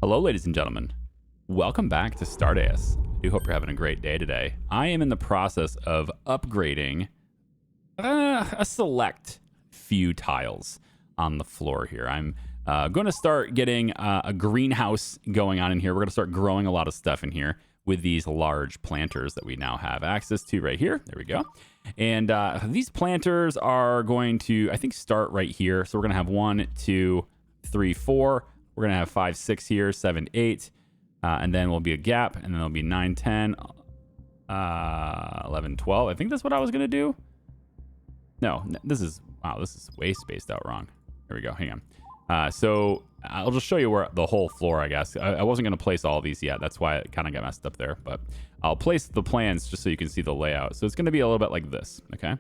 Hello, ladies and gentlemen. Welcome back to Stardeus. I do hope you're having a great day today. I am in the process of upgrading a select few tiles on the floor here. I'm going to start getting a greenhouse going on in here. We're going to start growing a lot of stuff in here with these large planters that we now have access to right here. There we go. And these planters are going to, I think, start right here. So we're going to have 1, 2, 3, 4. We're going to have 5, 6 here, 7, 8. And then will be a gap. And then there'll be 9, 10, 11, 12. I think that's what I was going to do. No, this is, wow, this is way spaced out wrong. Here we go. Hang on. So I'll just show you where the whole floor, I guess. I wasn't going to place all these yet. That's why it kind of got messed up there. But I'll place the plans just so you can see the layout. So it's going to be a little bit like this. Okay.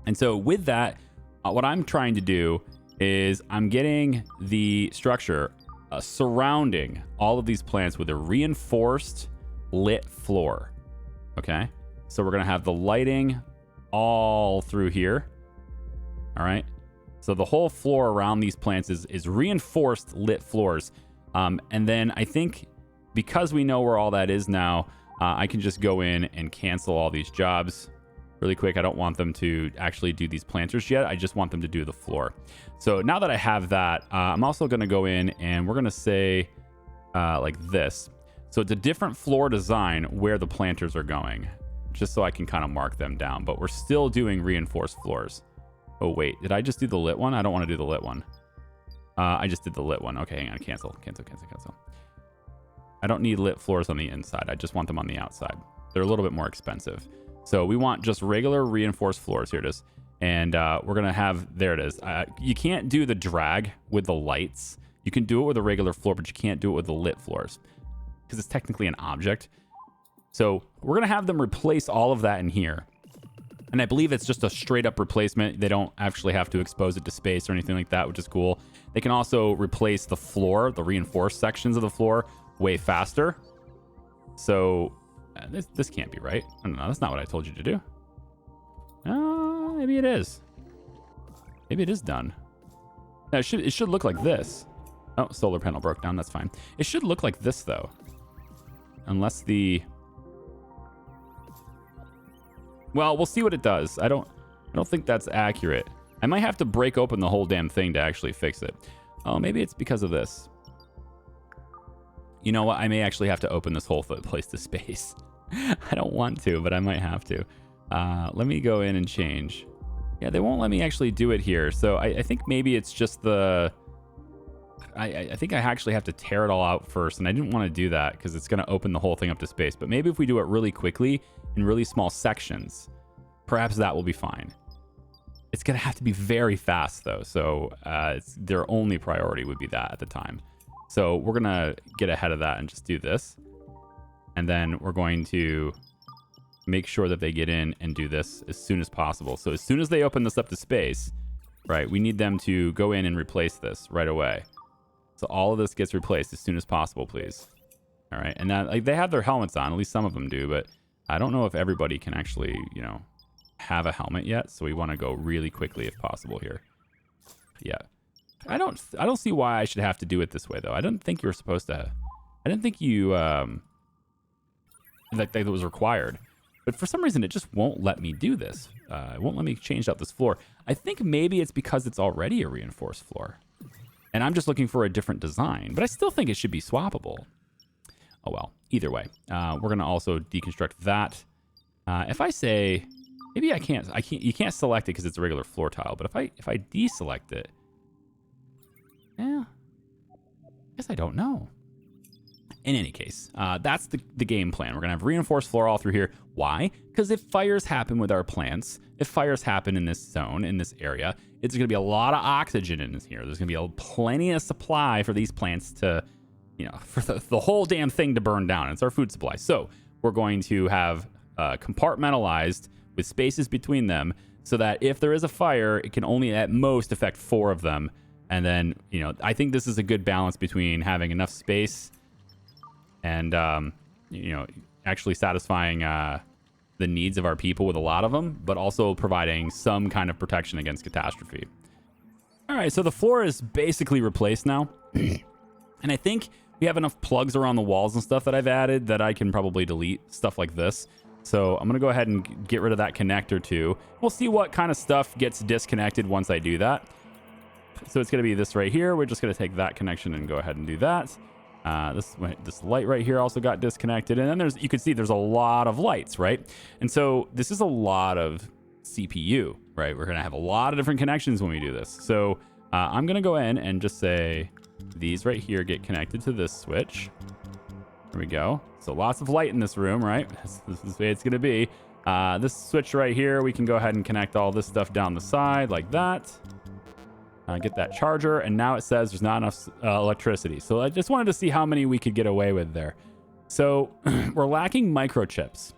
And so with that, what I'm trying to do is I'm getting the structure surrounding all of these plants with a reinforced lit floor. Okay. So we're going to have the lighting all through here. All right. So the whole floor around these plants is reinforced lit floors. And then I think because we know where all that is now, I can just go in and cancel all these jobs really quick. I don't want them to actually do these planters yet. I just want them to do the floor. So now that I have that, I'm also going to go in and we're going to say like this. So it's a different floor design where the planters are going, just so I can kind of mark them down. But we're still doing reinforced floors. Oh, wait. Did I just do the lit one? I don't want to do the lit one. I just did the lit one. Okay, hang on. Cancel. I don't need lit floors on the inside. I just want them on the outside. They're a little bit more expensive. So we want just regular reinforced floors. Here it is. And we're going to have, there it is. You can't do the drag with the lights. You can do it with a regular floor, but you can't do it with the lit floors because it's technically an object. So we're going to have them replace all of that in here. And I believe it's just a straight up replacement. They don't actually have to expose it to space or anything like that, which is cool. They can also replace the floor, the reinforced sections of the floor, way faster. So this can't be right. I don't know. That's not what I told you to do. Maybe it is. Maybe it is done. No, it should look like this. Oh, solar panel broke down. That's fine. It should look like this though. Unless the... Well, we'll see what it does. I don't think that's accurate. I might have to break open the whole damn thing to actually fix it. Oh, maybe it's because of this. You know what? I may actually have to open this whole place to space. I don't want to, but I might have to. Let me go in and change. Yeah, they won't let me actually do it here. So I think maybe it's just the... I think I actually have to tear it all out first, and I didn't want to do that because it's going to open the whole thing up to space. But maybe if we do it really quickly in really small sections, perhaps that will be fine. It's going to have to be very fast, though. So their only priority would be that at the time. So we're going to get ahead of that and just do this. And then we're going to make sure that they get in and do this as soon as possible. So as soon as they open this up to space, right, we need them to go in and replace this right away. So all of this gets replaced as soon as possible, please. All right. And that, like, they have their helmets on. At least some of them do. But I don't know if everybody can actually, you know, have a helmet yet. So we want to go really quickly if possible here. Yeah. I don't see why I should have to do it this way, though. I didn't think you were supposed to. I didn't think you, that was required. But for some reason, it just won't let me do this. It won't let me change out this floor. I think maybe it's because it's already a reinforced floor. And I'm just looking for a different design. But I still think it should be swappable. Oh, well. Either way. We're going to also deconstruct that. If I say... Maybe I can't... You can't select it because it's a regular floor tile. But if I deselect it... Yeah. I guess I don't know. In any case, that's the game plan. We're going to have reinforced floor all through here. Why? Because if fires happen with our plants, if fires happen in this zone, in this area, it's going to be a lot of oxygen in here. There's going to be plenty of supply for these plants to, you know, for the whole damn thing to burn down. It's our food supply. So we're going to have compartmentalized with spaces between them so that if there is a fire, it can only at most affect 4 of them. And then, you know, I think this is a good balance between having enough space and, you know, actually satisfying the needs of our people with a lot of them, but also providing some kind of protection against catastrophe. All right, so the floor is basically replaced now. And I think We have enough plugs around the walls and stuff that I've added that I can probably delete stuff like this. So I'm going to go ahead and get rid of that connector too. We'll see what kind of stuff gets disconnected once I do that. So it's going to be this right here. We're just going to take that connection and go ahead and do that. This light right here also got disconnected. And then you can see there's a lot of lights, right? And so this is a lot of CPU, right? We're going to have a lot of different connections when we do this. So I'm going to go in and just say these right here get connected to this switch. There we go. So lots of light in this room, right? This is the way it's going to be. This switch right here, we can go ahead and connect all this stuff down the side like that. Get that charger, and now it says there's not enough electricity. So I just wanted to see how many we could get away with there. So we're lacking microchips.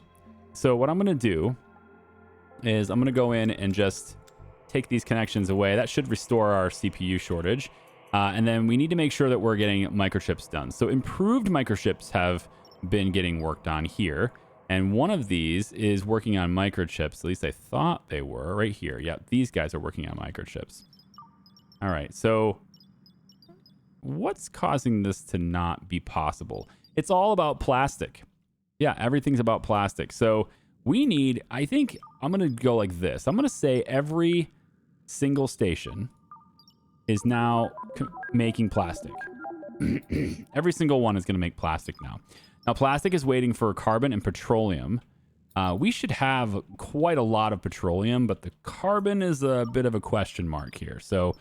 So what I'm going to do is I'm going to go in and just take these connections away. That should restore our CPU shortage. And then we need to make sure that we're getting microchips done. So improved microchips have been getting worked on here. And one of these is working on microchips. At least I thought they were right here. Yep, these guys are working on microchips. All right, so what's causing this to not be possible? It's all about plastic. Yeah, everything's about plastic. So we need, I think I'm going to go like this. I'm going to say every single station is now making plastic. Every single one is going to make plastic now. Now, plastic is waiting for carbon and petroleum. We should have quite a lot of petroleum, but the carbon is a bit of a question mark here. So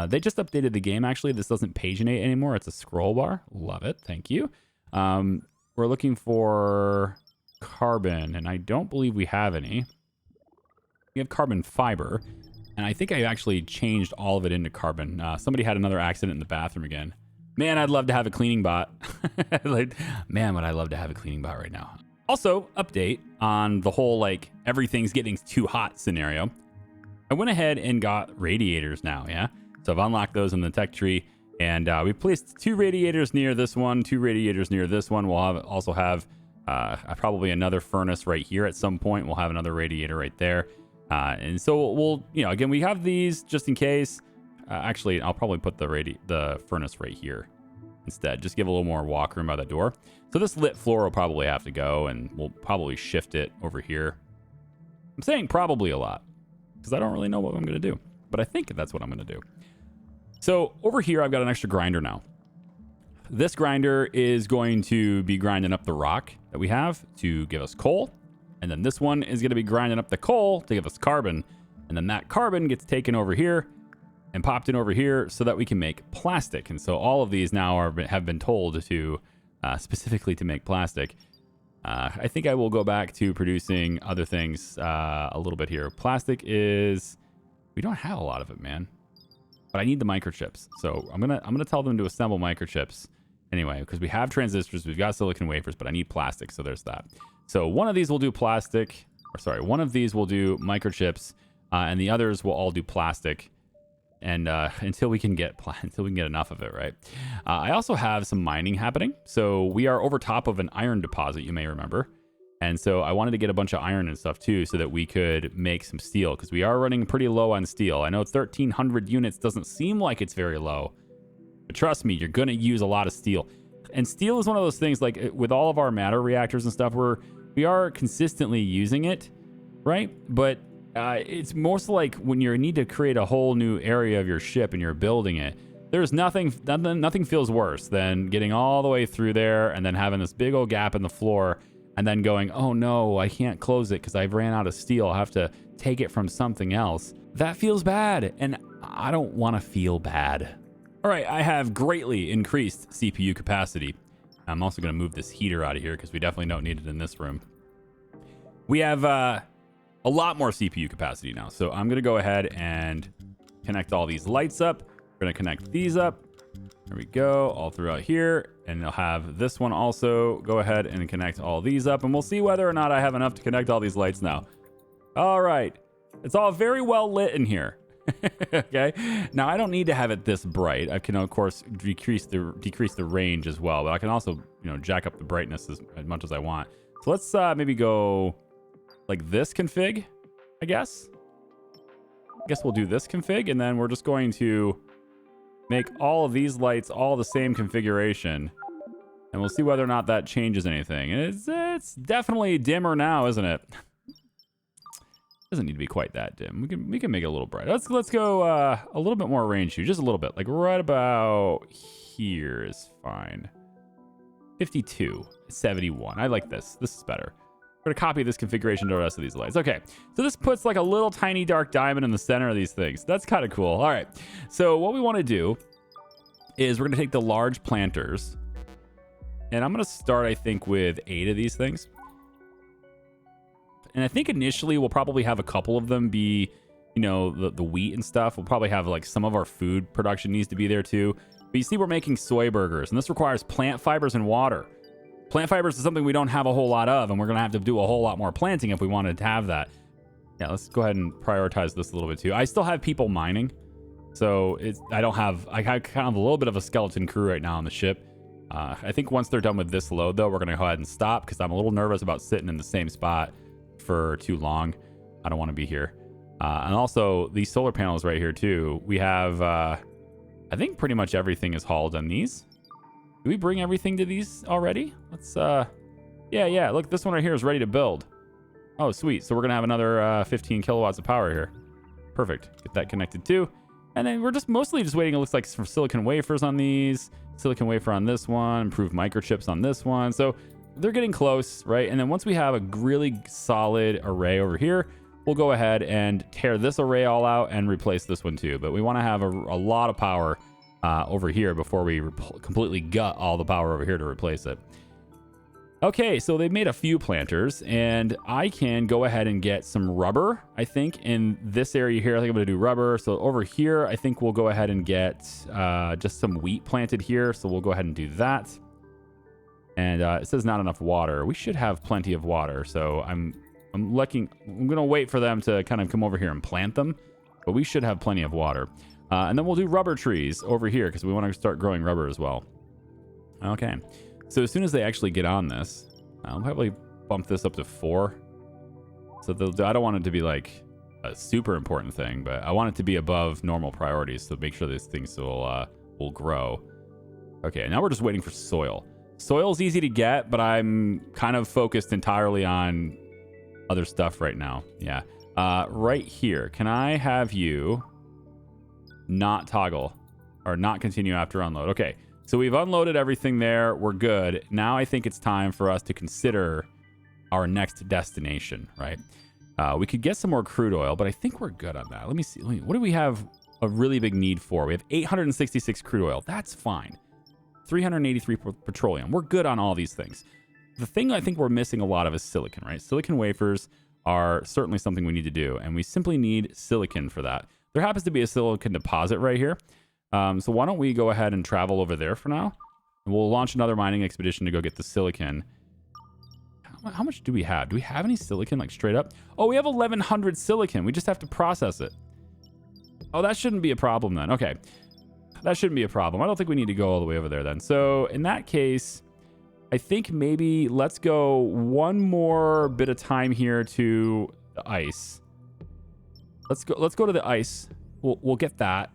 they just updated the game, actually. This doesn't paginate anymore. It's a scroll bar. Love it. Thank you. We're looking for carbon, and I don't believe we have any. We have carbon fiber, and I think I actually changed all of it into carbon. Somebody had another accident in the bathroom again. Man, I'd love to have a cleaning bot. Man, would I love to have a cleaning bot right now. Also, update on the whole, like, everything's getting too hot scenario. I went ahead and got radiators now, yeah? So I've unlocked those in the tech tree, and we placed 2 radiators near this one, 2 radiators near this one. We'll also have probably another furnace right here at some point. We'll have another radiator right there. And so we'll, again, we have these just in case. Actually, I'll probably put the furnace right here instead. Just give a little more walk room by the door. So this lit floor will probably have to go, and we'll probably shift it over here. I'm saying probably a lot because I don't really know what I'm going to do, but I think that's what I'm going to do. So over here, I've got an extra grinder now. This grinder is going to be grinding up the rock that we have to give us coal. And then this one is going to be grinding up the coal to give us carbon. And then that carbon gets taken over here and popped in over here so that we can make plastic. And so all of these now have been told to specifically to make plastic. I think I will go back to producing other things a little bit here. Plastic is, we don't have a lot of it, man. But I need the microchips. So I'm gonna tell them to assemble microchips anyway, because we have transistors, we've got silicon wafers, but I need plastic. So there's that. So one of these will do plastic, or sorry, one of these will do microchips, and the others will all do plastic. And until we can get enough of it, right? I also have some mining happening. So we are over top of an iron deposit, you may remember. And so I wanted to get a bunch of iron and stuff too, so that we could make some steel, because we are running pretty low on steel. I know 1,300 units doesn't seem like it's very low, but trust me, you're going to use a lot of steel. And steel is one of those things, like with all of our matter reactors and stuff, we are consistently using it, right? But it's most like when you need to create a whole new area of your ship and you're building it, there's nothing feels worse than getting all the way through there and then having this big old gap in the floor and then going, oh no, I can't close it because I've ran out of steel. I have to take it from something else. That feels bad, and I don't want to feel bad. All right, I have greatly increased CPU capacity. I'm also going to move this heater out of here because we definitely don't need it in this room. We have a lot more CPU capacity now. So I'm going to go ahead and connect all these lights up. We're going to connect these up. There we go, all throughout here. And I'll have this one also go ahead and connect all these up. And we'll see whether or not I have enough to connect all these lights now. All right. It's all very well lit in here. Okay. Now I don't need to have it this bright. I can, of course, decrease the range as well. But I can also, jack up the brightness as much as I want. So let's maybe go like this config, I guess. I guess we'll do this config, and then we're just going to make all of these lights all the same configuration. And we'll see whether or not that changes anything. It's definitely dimmer now, isn't it? Doesn't need to be quite that dim. We can make it a little brighter. Let's go a little bit more range here, just a little bit. Like right about here is fine. 52, 71. I like this. This is better. We're gonna copy this configuration to the rest of these lights. Okay, so this puts like a little tiny dark diamond in the center of these things. That's kind of cool. All right, so what we want to do is we're gonna take the large planters, and I'm gonna start, I think, with 8 of these things. And I think initially we'll probably have a couple of them be, you know, the wheat and stuff. We'll probably have like some of our food production needs to be there too. But you see, we're making soy burgers, and this requires plant fibers and water. Plant fibers is something we don't have a whole lot of, and we're going to have to do a whole lot more planting if we wanted to have that. Yeah, let's go ahead and prioritize this a little bit too. I still have people mining, so I have kind of a little bit of a skeleton crew right now on the ship. I think once they're done with this load, though, we're going to go ahead and stop because I'm a little nervous about sitting in the same spot for too long. I don't want to be here. And also, these solar panels right here too. We have, I think pretty much everything is hauled on these. Do we bring everything to these already? Let's, yeah. Look, this one right here is ready to build. Oh, sweet. So we're going to have another 15 kilowatts of power here. Perfect. Get that connected too. And then we're just mostly just waiting, it looks like, for silicon wafers on these, silicon wafer on this one, improved microchips on this one. So they're getting close, right? And then once we have a really solid array over here, we'll go ahead and tear this array all out and replace this one too. But we want to have a lot of power over here before we completely gut all the power over here to replace it. Okay, so they've made a few planters, and I can go ahead and get some rubber, I think, in this area here. I think I'm going to do rubber. So over here, I think we'll go ahead and get just some wheat planted here. So we'll go ahead and do that. And it says not enough water. We should have plenty of water. So I'm going to wait for them to kind of come over here and plant them. But we should have plenty of water. And then we'll do rubber trees over here because we want to start growing rubber as well. Okay. So as soon as they actually get on this, I'll probably bump this up to 4. So I don't want it to be like a super important thing, but I want it to be above normal priorities. So make sure these things will grow. Okay, now we're just waiting for soil. Soil's easy to get, but I'm kind of focused entirely on other stuff right now. Yeah. Right here, can I have you not toggle or not continue after unload? Okay. So we've unloaded everything there. We're good. Now I think it's time for us to consider our next destination, right? We could get some more crude oil, but I think we're good on that. Let me see. What do we have a really big need for? We have 866 crude oil. That's fine. 383 petroleum. We're good on all these things. The thing I think we're missing a lot of is silicon, right? Silicon wafers are certainly something we need to do, and we simply need silicon for that. There happens to be a silicon deposit right here. So why don't we go ahead and travel over there for now? And we'll launch another mining expedition to go get the silicon. How much do we have? Do we have any silicon, like straight up? Oh, we have 1,100 silicon. We just have to process it. Oh, that shouldn't be a problem then. Okay. That shouldn't be a problem. I don't think we need to go all the way over there then. So in that case, I think maybe let's go one more bit of time here to the ice. Let's go to the ice. We'll get that.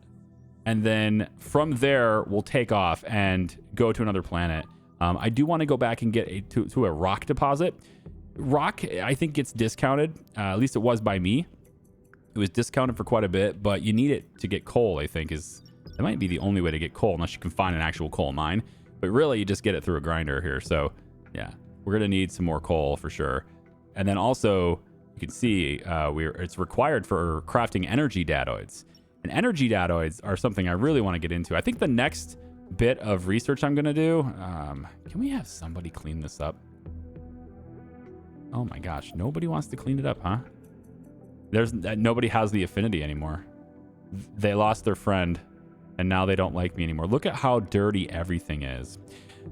And then from there, we'll take off and go to another planet. I do want to go back and get to a rock deposit. Rock, I think, gets discounted. At least it was by me. It was discounted for quite a bit, but you need it to get coal, I think. It might be the only way to get coal, unless you can find an actual coal mine. But really, you just get it through a grinder here. So, yeah, we're going to need some more coal for sure. And then also, you can see it's required for crafting energy datoids. And energy datoids are something I really want to get into. I think the next bit of research I'm going to do... can we have somebody clean this up? Oh my gosh. Nobody wants to clean it up, huh? Nobody has the affinity anymore. They lost their friend, and now they don't like me anymore. Look at how dirty everything is.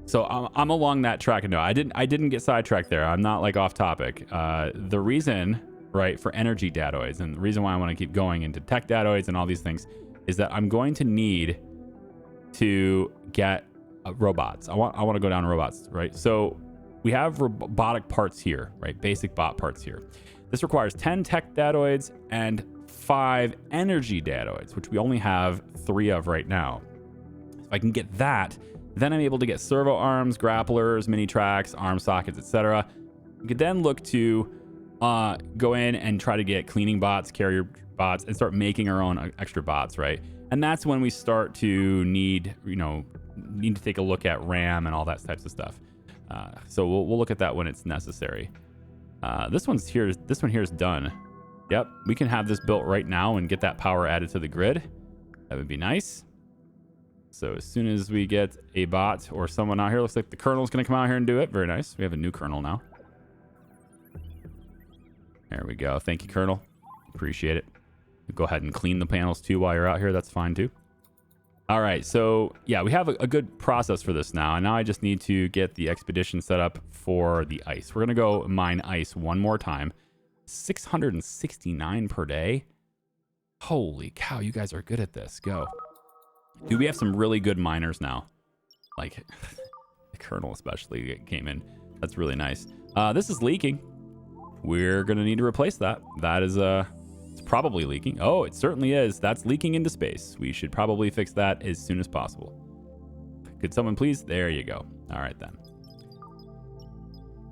So I'm along that track. No, I didn't get sidetracked there. I'm not like off topic. The reason... right, for energy datoids, and the reason why I want to keep going into tech datoids and all these things is that I'm going to need to get robots. I want to go down robots, right? So we have robotic parts here, right? Basic bot parts here. This requires 10 tech datoids and 5 energy datoids, which we only have 3 of right now. If I can get that, Then I'm able to get servo arms, grapplers, mini tracks, arm sockets, etc. We could then look to go in and try to get cleaning bots, carrier bots, and start making our own extra bots, right? And that's when we start to need to take a look at RAM and all that types of stuff. So we'll look at that when it's necessary. This one here is done. Yep, we can have this built right now and get that power added to the grid. That would be nice. So as soon as we get a bot or someone out here, looks like the Colonel's going to come out here and do it. Very nice. We have a new Colonel now. There we go. Thank you, Colonel. Appreciate it. Go ahead and clean the panels too while you're out here. That's fine too. All right. So yeah, we have a good process for this now. And now I just need to get the expedition set up for the ice. We're going to go mine ice one more time. 669 per day. Holy cow. You guys are good at this. Go. Dude, we have some really good miners now. Like the Colonel especially came in. That's really nice. This is leaking. We're going to need to replace that. That is it's probably leaking. Oh, it certainly is. That's leaking into space. We should probably fix that as soon as possible. Could someone please? There you go. All right then.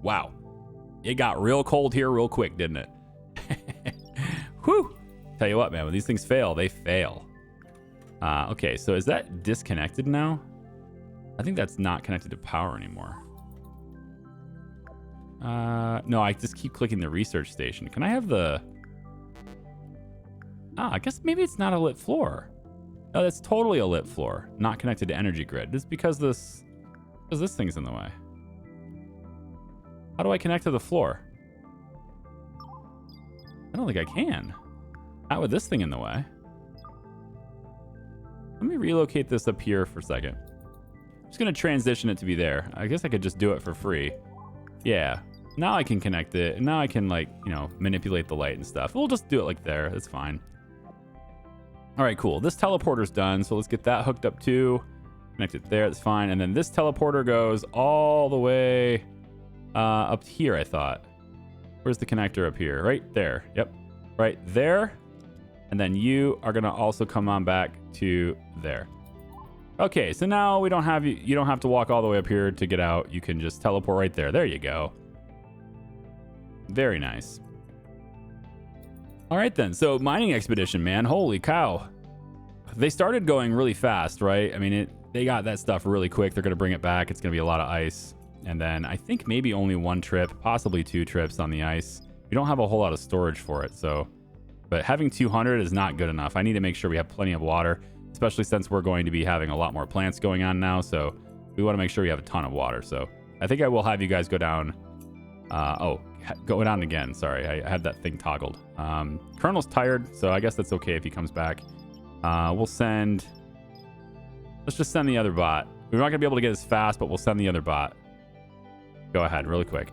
Wow. It got real cold here real quick, didn't it? Whew. Tell you what, man, when these things fail, they fail. Okay, so is that disconnected now? I think that's not connected to power anymore. No, I just keep clicking the research station. Can I have the... I guess maybe it's not a lit floor. No, that's totally a lit floor. Not connected to energy grid. Just because this thing's in the way. How do I connect to the floor? I don't think I can. Not with this thing in the way. Let me relocate this up here for a second. I'm just going to transition it to be there. I guess I could just do it for free. Yeah. Now I can connect it. And now I can, like, manipulate the light and stuff. We'll just do it like there. That's fine. All right, cool. This teleporter's done. So let's get that hooked up too. Connect it there. That's fine. And then this teleporter goes all the way up here, I thought. Where's the connector up here? Right there. Yep. Right there. And then you are going to also come on back to there. Okay, so now we don't have you don't have to walk all the way up here to get out. You can just teleport right there. There you go. Very nice. All right then. So mining expedition, man. Holy cow. They started going really fast, right? I mean, they got that stuff really quick. They're going to bring it back. It's going to be a lot of ice. And then I think maybe only one trip, possibly 2 trips on the ice. We don't have a whole lot of storage for it, so... But having 200 is not good enough. I need to make sure we have plenty of water, especially since we're going to be having a lot more plants going on now. So we want to make sure we have a ton of water. So I think I will have you guys go down. Go down again. Sorry, I had that thing toggled. Colonel's tired, so I guess that's okay if he comes back. Let's just send the other bot. We're not going to be able to get as fast, but we'll send the other bot. Go ahead, really quick.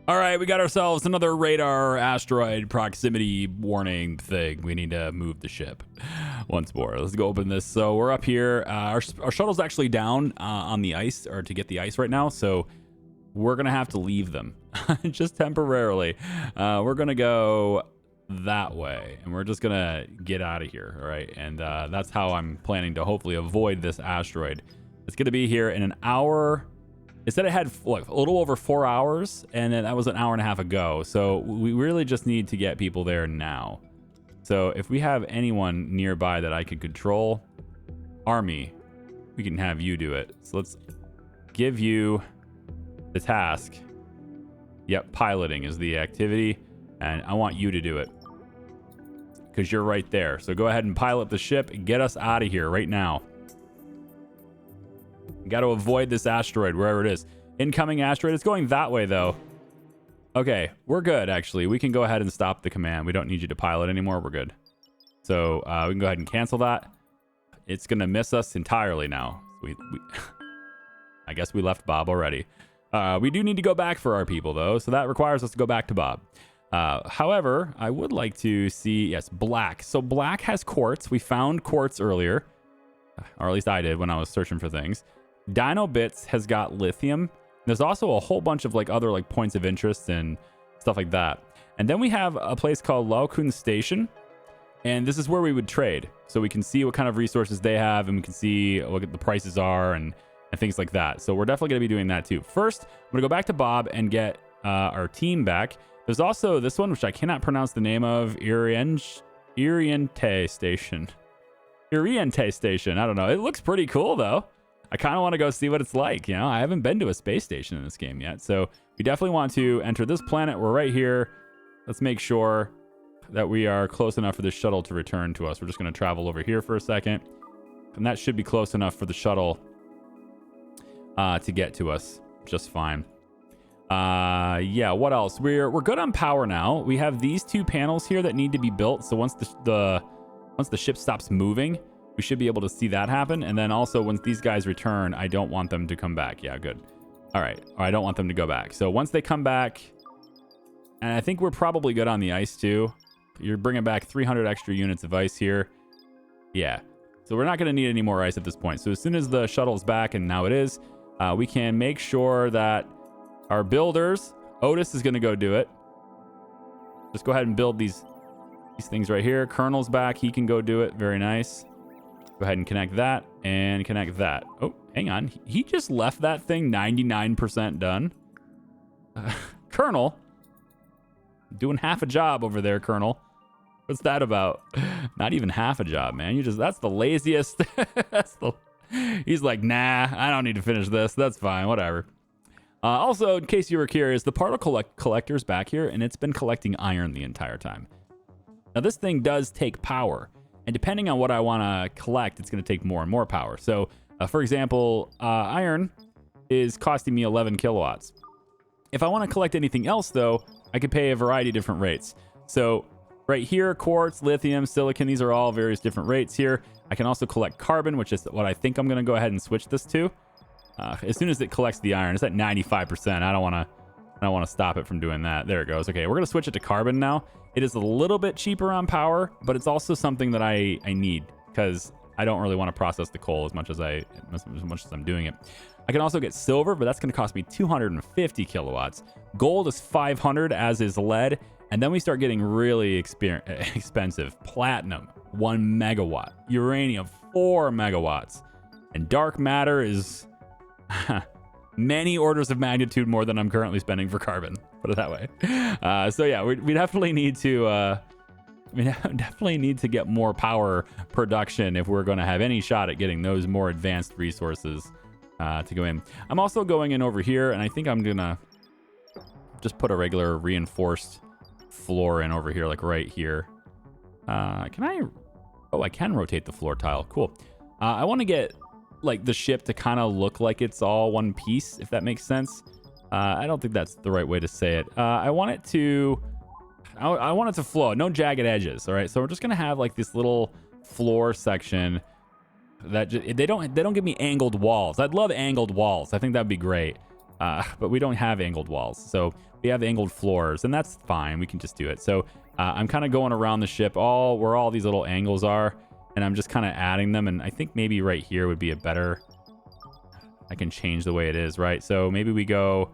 All right, we got ourselves another radar asteroid proximity warning thing. We need to move the ship once more. Let's go open this. So we're up here. Our shuttle's actually down on the ice, or to get the ice right now. So we're going to have to leave them just temporarily. We're going to go that way, and we're just going to get out of here. All right, and that's how I'm planning to hopefully avoid this asteroid. It's going to be here in an hour. It said it had a little over 4 hours, and then that was an hour and a half ago. So we really just need to get people there now. So if we have anyone nearby that I could control, Army, we can have you do it. So let's give you the task. Yep, piloting is the activity, and I want you to do it because you're right there. So go ahead and pilot the ship and get us out of here right now. Got to avoid this asteroid wherever it is. Incoming asteroid. It's going that way, though. Okay, we're good, actually. We can go ahead and stop the command. We don't need you to pilot anymore. We're good. So we can go ahead and cancel that. It's going to miss us entirely now. I guess we left Bob already. We do need to go back for our people, though. So that requires us to go back to Bob. However, I would like to see... Yes, black. So black has quartz. We found quartz earlier. Or at least I did when I was searching for things. Dino Bits has got lithium. There's also a whole bunch of other points of interest and stuff like that. And then we have a place called Laokun Station. And this is where we would trade. So we can see what kind of resources they have, and we can see what the prices are and and things like that. So we're definitely going to be doing that too. First, I'm going to go back to Bob and get our team back. There's also this one, which I cannot pronounce the name of, Oriente Station. Oriente Station. I don't know. It looks pretty cool, though. I kind of want to go see what it's like. You know, I haven't been to a space station in this game yet. So we definitely want to enter this planet. We're right here. Let's make sure that we are close enough for the shuttle to return to us. We're just going to travel over here for a second. And that should be close enough for the shuttle to get to us just fine. Yeah, what else? We're good on power now. We have these 2 panels here that need to be built. So once the ship stops moving, we should be able to see that happen. And then also once these guys return, I don't want them to come back. Yeah, good. All right. I don't want them to go back. So once they come back, and I think we're probably good on the ice too. You're bringing back 300 extra units of ice here. Yeah. So we're not going to need any more ice at this point. So as soon as the shuttle's back, and now it is, we can make sure that our builders, Otis is going to go do it. Just go ahead and build these things right here. Colonel's back. He can go do it. Very nice. Go ahead and connect that and connect that. Oh, hang on. He just left that thing 99% done. Colonel, doing half a job over there, Colonel. What's that about? Not even half a job, man. That's the laziest. He's like, nah, I don't need to finish this. That's fine. Whatever. Also, in case you were curious, the particle collector's back here, and it's been collecting iron the entire time. Now, this thing does take power, and depending on what I want to collect, it's going to take more and more power. So, for example, iron is costing me 11 kilowatts. If I want to collect anything else, though, I could pay a variety of different rates. So, right here, quartz, lithium, silicon, these are all various different rates here. I can also collect carbon, which is what I think I'm going to go ahead and switch this to. As soon as it collects the iron, it's at 95%. I don't want to stop it from doing that. There it goes. Okay, we're going to switch it to carbon now. It is a little bit cheaper on power, but it's also something that I need because I don't really want to process the coal as much as I'm doing it. I can also get silver, but that's going to cost me 250 kilowatts. Gold is 500, as is lead. And then we start getting really expensive. Platinum, 1 megawatt. Uranium, 4 megawatts. And dark matter is many orders of magnitude more than I'm currently spending for carbon. Put it that way. So yeah, we definitely need to get more power production if we're going to have any shot at getting those more advanced resources to go in. I'm also going in over here, and I think I'm gonna just put a regular reinforced floor in over here, like right here. Can I? Oh, I can rotate the floor tile. Cool. I want to get like the ship to kind of look like it's all one piece, if that makes sense. I don't think that's the right way to say it. I want it to flow, no jagged edges. All right, so we're just gonna have like this little floor section that they don't give me angled walls. I'd love angled walls. I think that'd be great. But we don't have angled walls, so we have angled floors, and that's fine. We can just do it. So I'm kind of going around the ship, where all these little angles are, and I'm just kind of adding them. And I think maybe right here would be a better. I can change the way it is, right? So maybe we can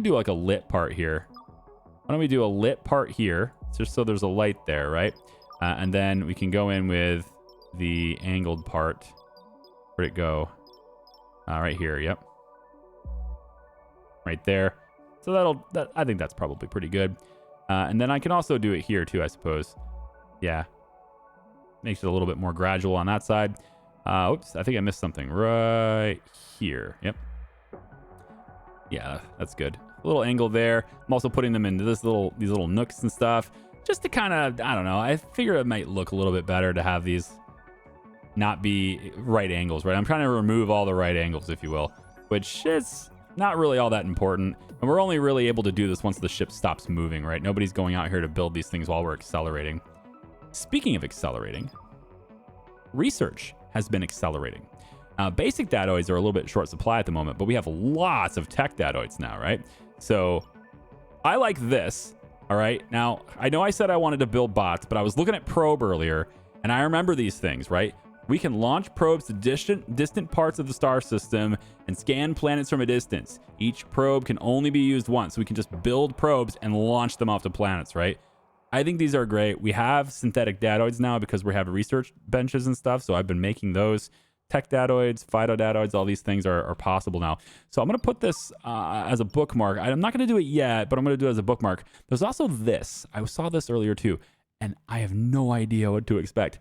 do like a lit part here. Why don't we do a lit part here, just so there's a light there, right? And then we can go in with the angled part. Where'd it go? Right here. Yep. Right there. So I think that's probably pretty good. And then I can also do it here too, I suppose. Yeah. Makes it a little bit more gradual on that side. Oops, I think I missed something right here. Yep. Yeah, that's good. A little angle there. I'm also putting them into these little nooks and stuff, just to kind of, I don't know. I figure it might look a little bit better to have these not be right angles, right? I'm trying to remove all the right angles, if you will, which is not really all that important. And we're only really able to do this once the ship stops moving, right? Nobody's going out here to build these things while we're accelerating. Speaking of accelerating, research has been accelerating. Basic datoids are a little bit short supply at the moment, but we have lots of tech datoids now, right? So I like this, all right? Now, I know I said I wanted to build bots, but I was looking at probe earlier, and I remember these things, right? We can launch probes to distant parts of the star system and scan planets from a distance. Each probe can only be used once. So we can just build probes and launch them off to planets, right? I think these are great. We have synthetic datoids now because we have research benches and stuff. So I've been making those tech datoids, phytodatoids, all these things are possible now. So I'm going to put this as a bookmark. I'm not going to do it yet, but I'm going to do it as a bookmark. There's also this. I saw this earlier too, and I have no idea what to expect.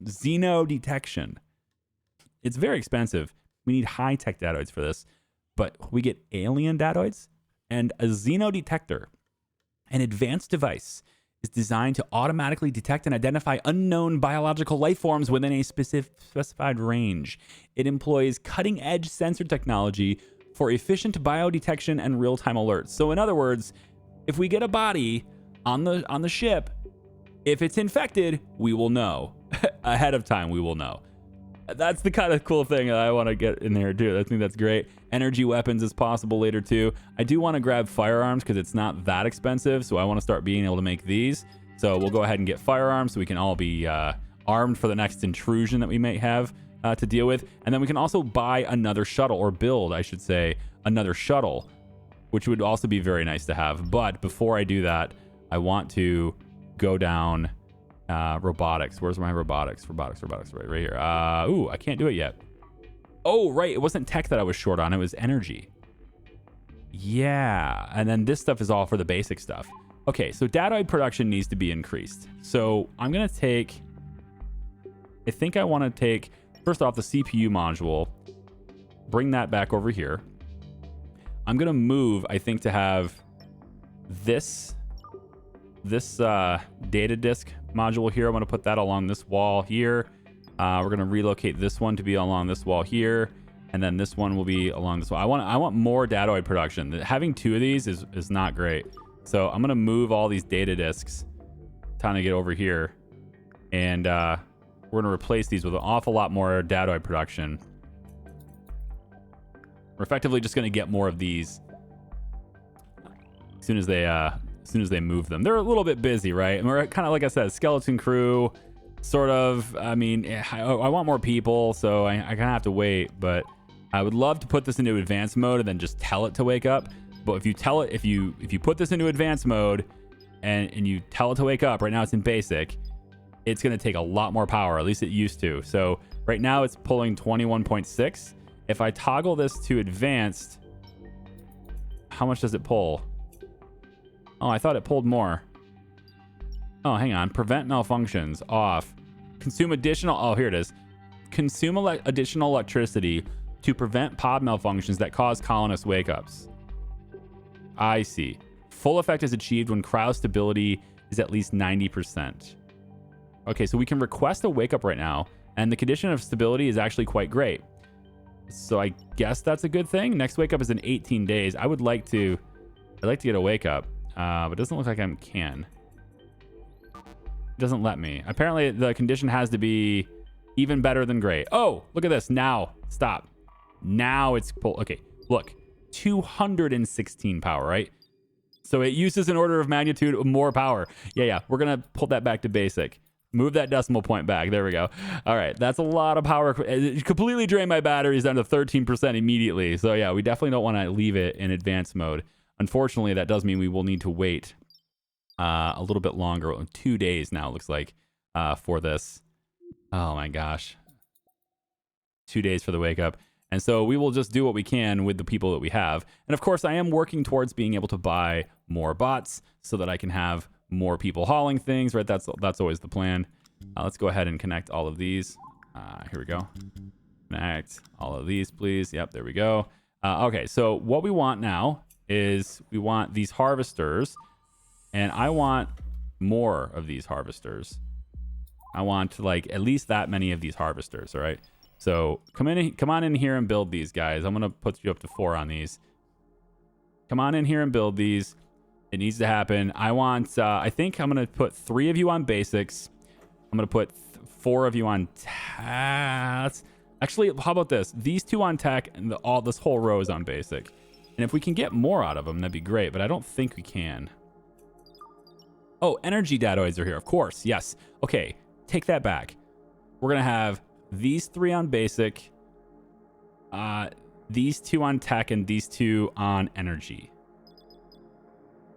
Xenodetection. It's very expensive. We need high tech datoids for this, but we get alien datoids and a xenodetector. An advanced device is designed to automatically detect and identify unknown biological life forms within a specified range. It employs cutting-edge sensor technology for efficient biodetection and real-time alerts. So in other words, if we get a body on the ship, if it's infected, we will know. Ahead of time, we will know. That's the kind of cool thing that I want to get in there too. I think that's great. Energy weapons is possible later too. I do want to grab firearms because it's not that expensive, so I want to start being able to make these. So we'll go ahead and get firearms so we can all be armed for the next intrusion that we may have to deal with. And then we can also buy another shuttle, or build, I should say, another shuttle, which would also be very nice to have. But before I do that, I want to go down robotics. Where's my robotics? Robotics, right here. Ooh, I can't do it yet. Oh, right. It wasn't tech that I was short on. It was energy. Yeah. And then this stuff is all for the basic stuff. Okay, so datoid production needs to be increased. So I'm going to take... I think I want to take, first off, the CPU module. Bring that back over here. I'm going to move, I think, to have this data disk module here. I'm going to put that along this wall here. We're going to relocate this one to be along this wall here, and then this one will be along this wall. I want more datoid production. Having two of these is not great. So I'm going to move all these data disks, trying to get over here, and we're going to replace these with an awful lot more datoid production. We're effectively just going to get more of these as soon as they move them. They're a little bit busy, right? And we're kind of, like I said, skeleton crew, sort of. I mean, I want more people, so I kind of have to wait, but I would love to put this into advanced mode and then just tell it to wake up. But if you tell it, if you put this into advanced mode and you tell it to wake up, right now it's in basic, it's going to take a lot more power, at least it used to. So right now it's pulling 21.6. If I toggle this to advanced, how much does it pull? Oh, I thought it pulled more. Oh, hang on. Prevent malfunctions. Off. Consume additional... Oh, here it is. Consume additional electricity to prevent pod malfunctions that cause colonist wake-ups. I see. Full effect is achieved when cryo stability is at least 90%. Okay, so we can request a wake-up right now, and the condition of stability is actually quite great. So I guess that's a good thing. Next wake-up is in 18 days. I'd like to get a wake-up. But it doesn't look like I can. It doesn't let me. Apparently, the condition has to be even better than great. Oh, look at this. Now, stop. Now it's pull. Okay, look. 216 power, right? So it uses an order of magnitude more power. Yeah. We're going to pull that back to basic. Move that decimal point back. There we go. All right. That's a lot of power. It completely drained my batteries down to 13% immediately. So yeah, we definitely don't want to leave it in advanced mode. Unfortunately, that does mean we will need to wait a little bit longer. 2 days now, it looks like, for this. Oh my gosh. 2 days for the wake up. And so we will just do what we can with the people that we have. And of course, I am working towards being able to buy more bots so that I can have more people hauling things, right? That's always the plan. Let's go ahead and connect all of these. Here we go. Connect all of these, please. Yep, there we go. Okay, so what we want now is we want these harvesters, and I want more of these harvesters. I want like at least that many of these harvesters, all right? So come on in here and build these guys. I'm gonna put you up to 4 on these. Come on in here and build these. It needs to happen. I want, I think I'm gonna put 3 of you on basics. I'm gonna put 4 of you on tasks. Actually, how about this? These 2 on tech, and this whole row is on basic. And if we can get more out of them, that'd be great, but I don't think we can. Oh, energy datoids are here, of course, yes. Okay, take that back. We're gonna have these 3 on basic, these 2 on tech, and these 2 on energy.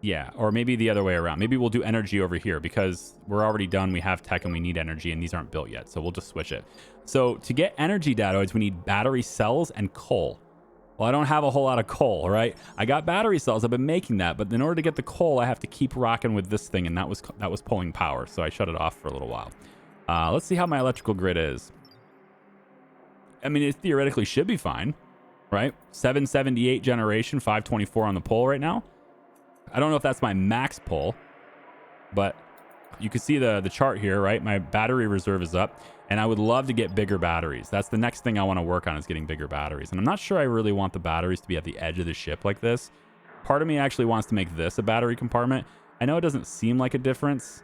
Yeah, or maybe the other way around. Maybe we'll do energy over here because we're already done. We have tech and we need energy, and these aren't built yet. So we'll just switch it. So to get energy datoids, we need battery cells and coal. Well, I don't have a whole lot of coal, right? I got battery cells. I've been making that, but in order to get the coal, I have to keep rocking with this thing, and that was pulling power. So I shut it off for a little while. Let's see how my electrical grid is. I mean, it theoretically should be fine, right? 778 generation, 524 on the pole right now. I don't know if that's my max pull, but you can see the chart here, right? My battery reserve is up, and I would love to get bigger batteries. That's the next thing I want to work on, is getting bigger batteries. And I'm not sure I really want the batteries to be at the edge of the ship like this. Part of me actually wants to make this a battery compartment. I know it doesn't seem like a difference,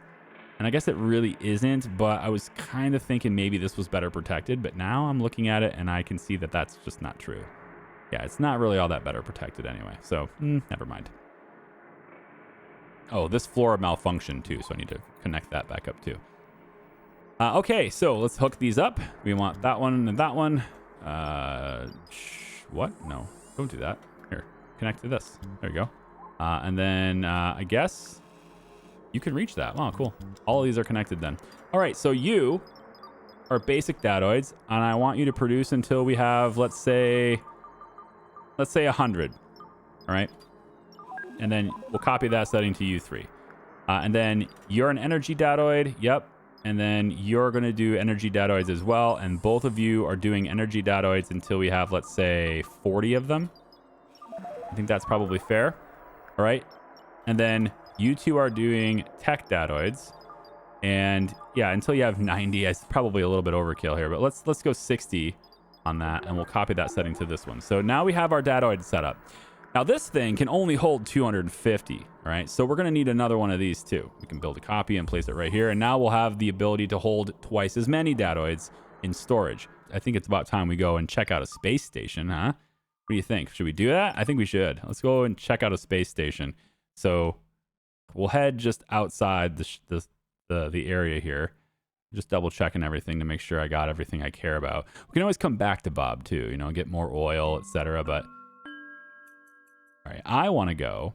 and I guess it really isn't, but I was kind of thinking maybe this was better protected, but now I'm looking at it and I can see that that's just not true. Yeah, it's not really all that better protected anyway, so never mind. Oh, this floor malfunctioned too, so I need to connect that back up too. Okay, so let's hook these up. We want that one and that one. What? No, don't do that. Here, connect to this. There you go. And then I guess you can reach that. Wow, cool. All of these are connected then. All right, so you are basic datoids, and I want you to produce until we have, let's say 100. All right. And then we'll copy that setting to U3. And then you're an energy datoid. Yep. And then you're going to do energy datoids as well. And both of you are doing energy datoids until we have, let's say, 40 of them. I think that's probably fair. All right. And then you two are doing tech datoids. And yeah, until you have 90, it's probably a little bit overkill here. But let's go 60 on that. And we'll copy that setting to this one. So now we have our datoid set up. Now, this thing can only hold 250, all right? So we're going to need another one of these, too. We can build a copy and place it right here, and now we'll have the ability to hold twice as many datoids in storage. I think it's about time we go and check out a space station, huh? What do you think? Should we do that? I think we should. Let's go and check out a space station. So we'll head just outside the area here, just double-checking everything to make sure I got everything I care about. We can always come back to Bob, too, you know, get more oil, etc., but... All right, I want to go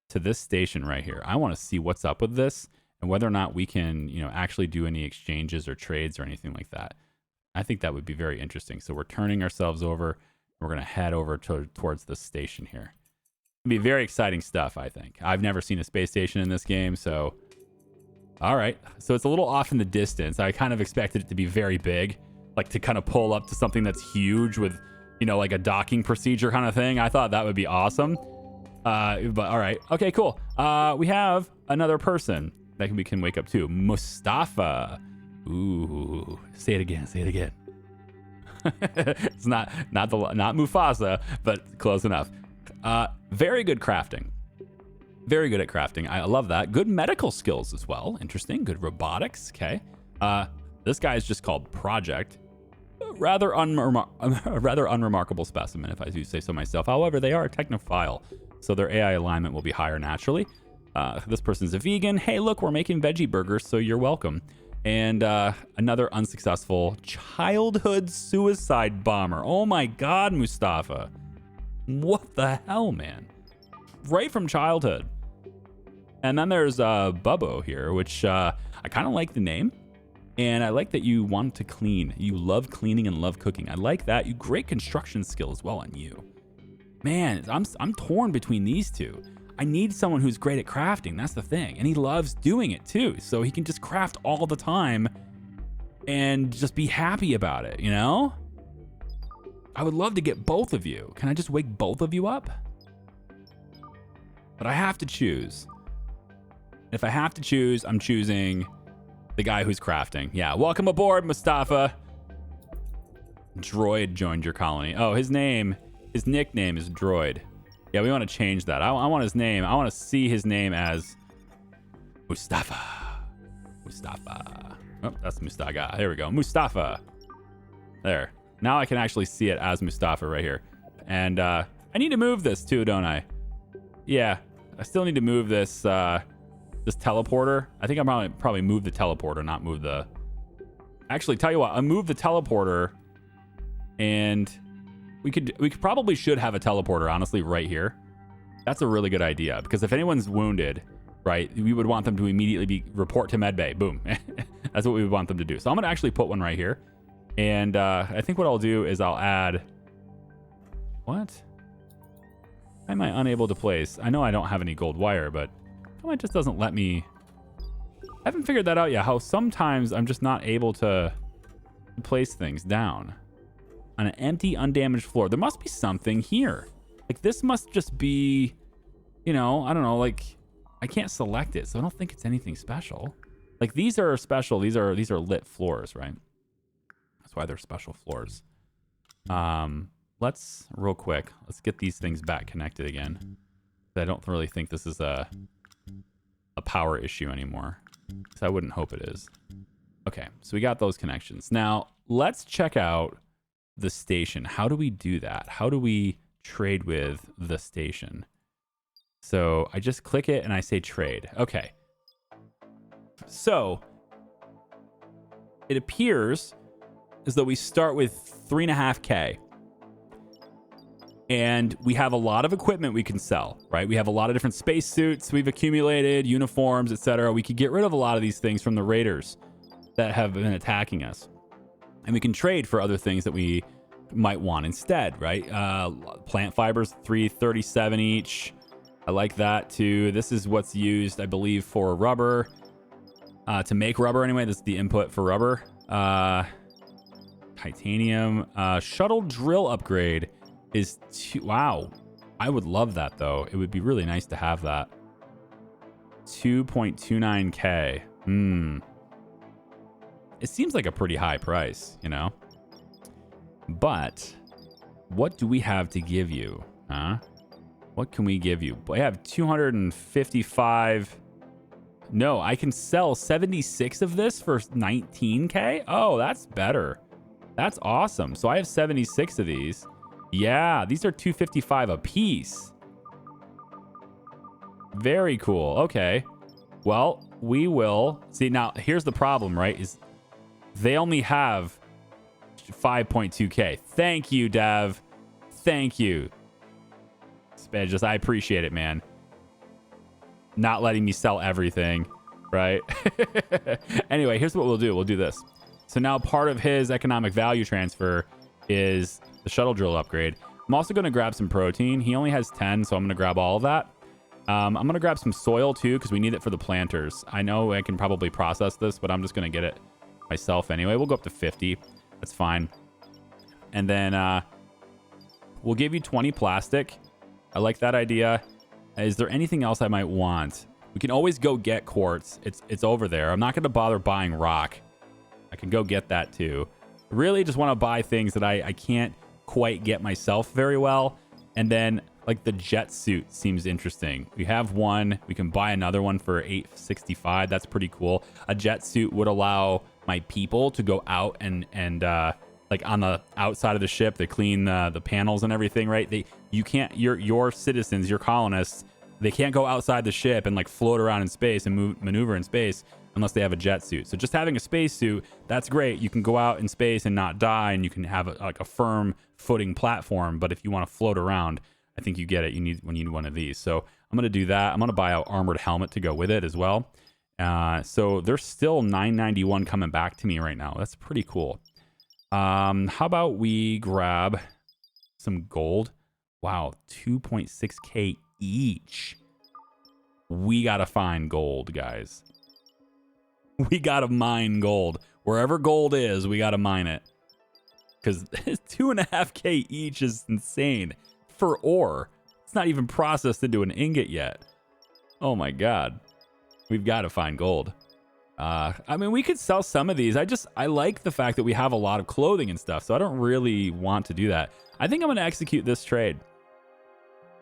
to this station right here. I want to see what's up with this and whether or not we can, you know, actually do any exchanges or trades or anything like that. I think that would be very interesting. So we're turning ourselves over. We're going to head over towards this station here. It'll be very exciting stuff, I think. I've never seen a space station in this game, so... All right, so it's a little off in the distance. I kind of expected it to be very big, like to kind of pull up to something that's huge with... you know, like a docking procedure kind of thing. I thought that would be awesome. But all right. Okay, cool. We have another person that we can wake up to. Mustafa. Ooh, say it again. Say it again. It's not Mufasa, but close enough. Very good crafting. Very good at crafting. I love that. Good medical skills as well. Interesting. Good robotics. Okay. This guy is just called Project. Rather unremarkable specimen, if I do say so myself. However, they are a technophile, so their AI alignment will be higher naturally. This person's a vegan. Hey, look, we're making veggie burgers, so you're welcome. And another unsuccessful childhood suicide bomber. Oh my God, Mustafa. What the hell, man? Right from childhood. And then there's Bubbo here, which I kind of like the name. And I like that you want to clean. You love cleaning and love cooking. I like that. You great construction skill as well on you. Man, I'm torn between these two. I need someone who's great at crafting. That's the thing. And he loves doing it too. So he can just craft all the time and just be happy about it, you know? I would love to get both of you. Can I just wake both of you up? But I have to choose. If I have to choose, I'm choosing... the guy who's crafting. Yeah, welcome aboard, Mustafa. Droid joined your colony. Oh, his nickname is Droid. Yeah, we want to change that. I want his name. I want to see his name as Mustafa. Mustafa. Oh, that's Mustafa. There we go. Mustafa. There. Now I can actually see it as Mustafa right here. And I need to move this too, don't I? Yeah, I still need to move this this teleporter. I think I'm probably move the teleporter, not move the... Actually, tell you what, I move the teleporter, and we probably should have a teleporter, honestly, right here. That's a really good idea, because if anyone's wounded, right, we would want them to immediately report to medbay. Boom. That's what we would want them to do. So I'm going to actually put one right here. And I think what I'll do is I'll add... What? Why am I unable to place? I know I don't have any gold wire, but it just doesn't let me... I haven't figured that out yet, how sometimes I'm just not able to place things down on an empty, undamaged floor. There must be something here. Like, this must just be, you know, I don't know, like, I can't select it, so I don't think it's anything special. Like, these are special. These are lit floors, right? That's why they're special floors. Let's, real quick, let's get these things back connected again. I don't really think this is a power issue anymore, because I wouldn't hope it is. Okay, so we got those connections. Now, let's check out the station. How do we do that? How do we trade with the station? So I just click it and I say trade. Okay. So it appears as though we start with 3.5K. And we have a lot of equipment we can sell, right? We have a lot of different spacesuits we've accumulated, uniforms, etc. We could get rid of a lot of these things from the raiders that have been attacking us. And we can trade for other things that we might want instead, right? Plant fibers, 337 each. I like that too. This is what's used, I believe, for rubber. To make rubber anyway, this is the input for rubber. Titanium. Shuttle drill upgrade is wow. I would love that though. It would be really nice to have that. 2.29K. It seems like a pretty high price, you know? But what do we have to give you? Huh? What can we give you? I have 255. No, I can sell 76 of this for 19K. Oh, that's better. That's awesome. So I have 76 of these. Yeah, these are 255 a piece. Very cool. Okay. Well, we will see. Now, here's the problem, right? Is they only have 5.2K. Thank you, Dev. Thank you. Just, I appreciate it, man. Not letting me sell everything, right? Anyway, here's what we'll do. We'll do this. So now part of his economic value transfer is the shuttle drill upgrade. I'm also going to grab some protein. He only has 10, so I'm going to grab all of that. I'm going to grab some soil too, because we need it for the planters. I know I can probably process this, but I'm just going to get it myself anyway. We'll go up to 50. That's fine. And then we'll give you 20 plastic. I like that idea. Is there anything else I might want? We can always go get quartz. It's over there. I'm not going to bother buying rock. I can go get that too. Really just want to buy things that I can't quite get myself very well. And then like the jet suit seems interesting. We have one. We can buy another one for 865. That's pretty cool. A jet suit would allow my people to go out and like on the outside of the ship, they clean the panels and everything, right? You can't, your citizens, your colonists, they can't go outside the ship and like float around in space and maneuver in space unless they have a jet suit. So just having a space suit, that's great. You can go out in space and not die, and you can have like a firm footing platform. But if you want to float around, I think you get it. You need one of these. So I'm going to do that. I'm going to buy an armored helmet to go with it as well. So there's still 991 coming back to me right now. That's pretty cool. How about we grab some gold? Wow, 2.6K each. We got to find gold, guys. We got to mine gold. Wherever gold is, we got to mine it. Because 2.5K each is insane. For ore. It's not even processed into an ingot yet. Oh my God. We've got to find gold. I mean, we could sell some of these. I like the fact that we have a lot of clothing and stuff, so I don't really want to do that. I think I'm going to execute this trade.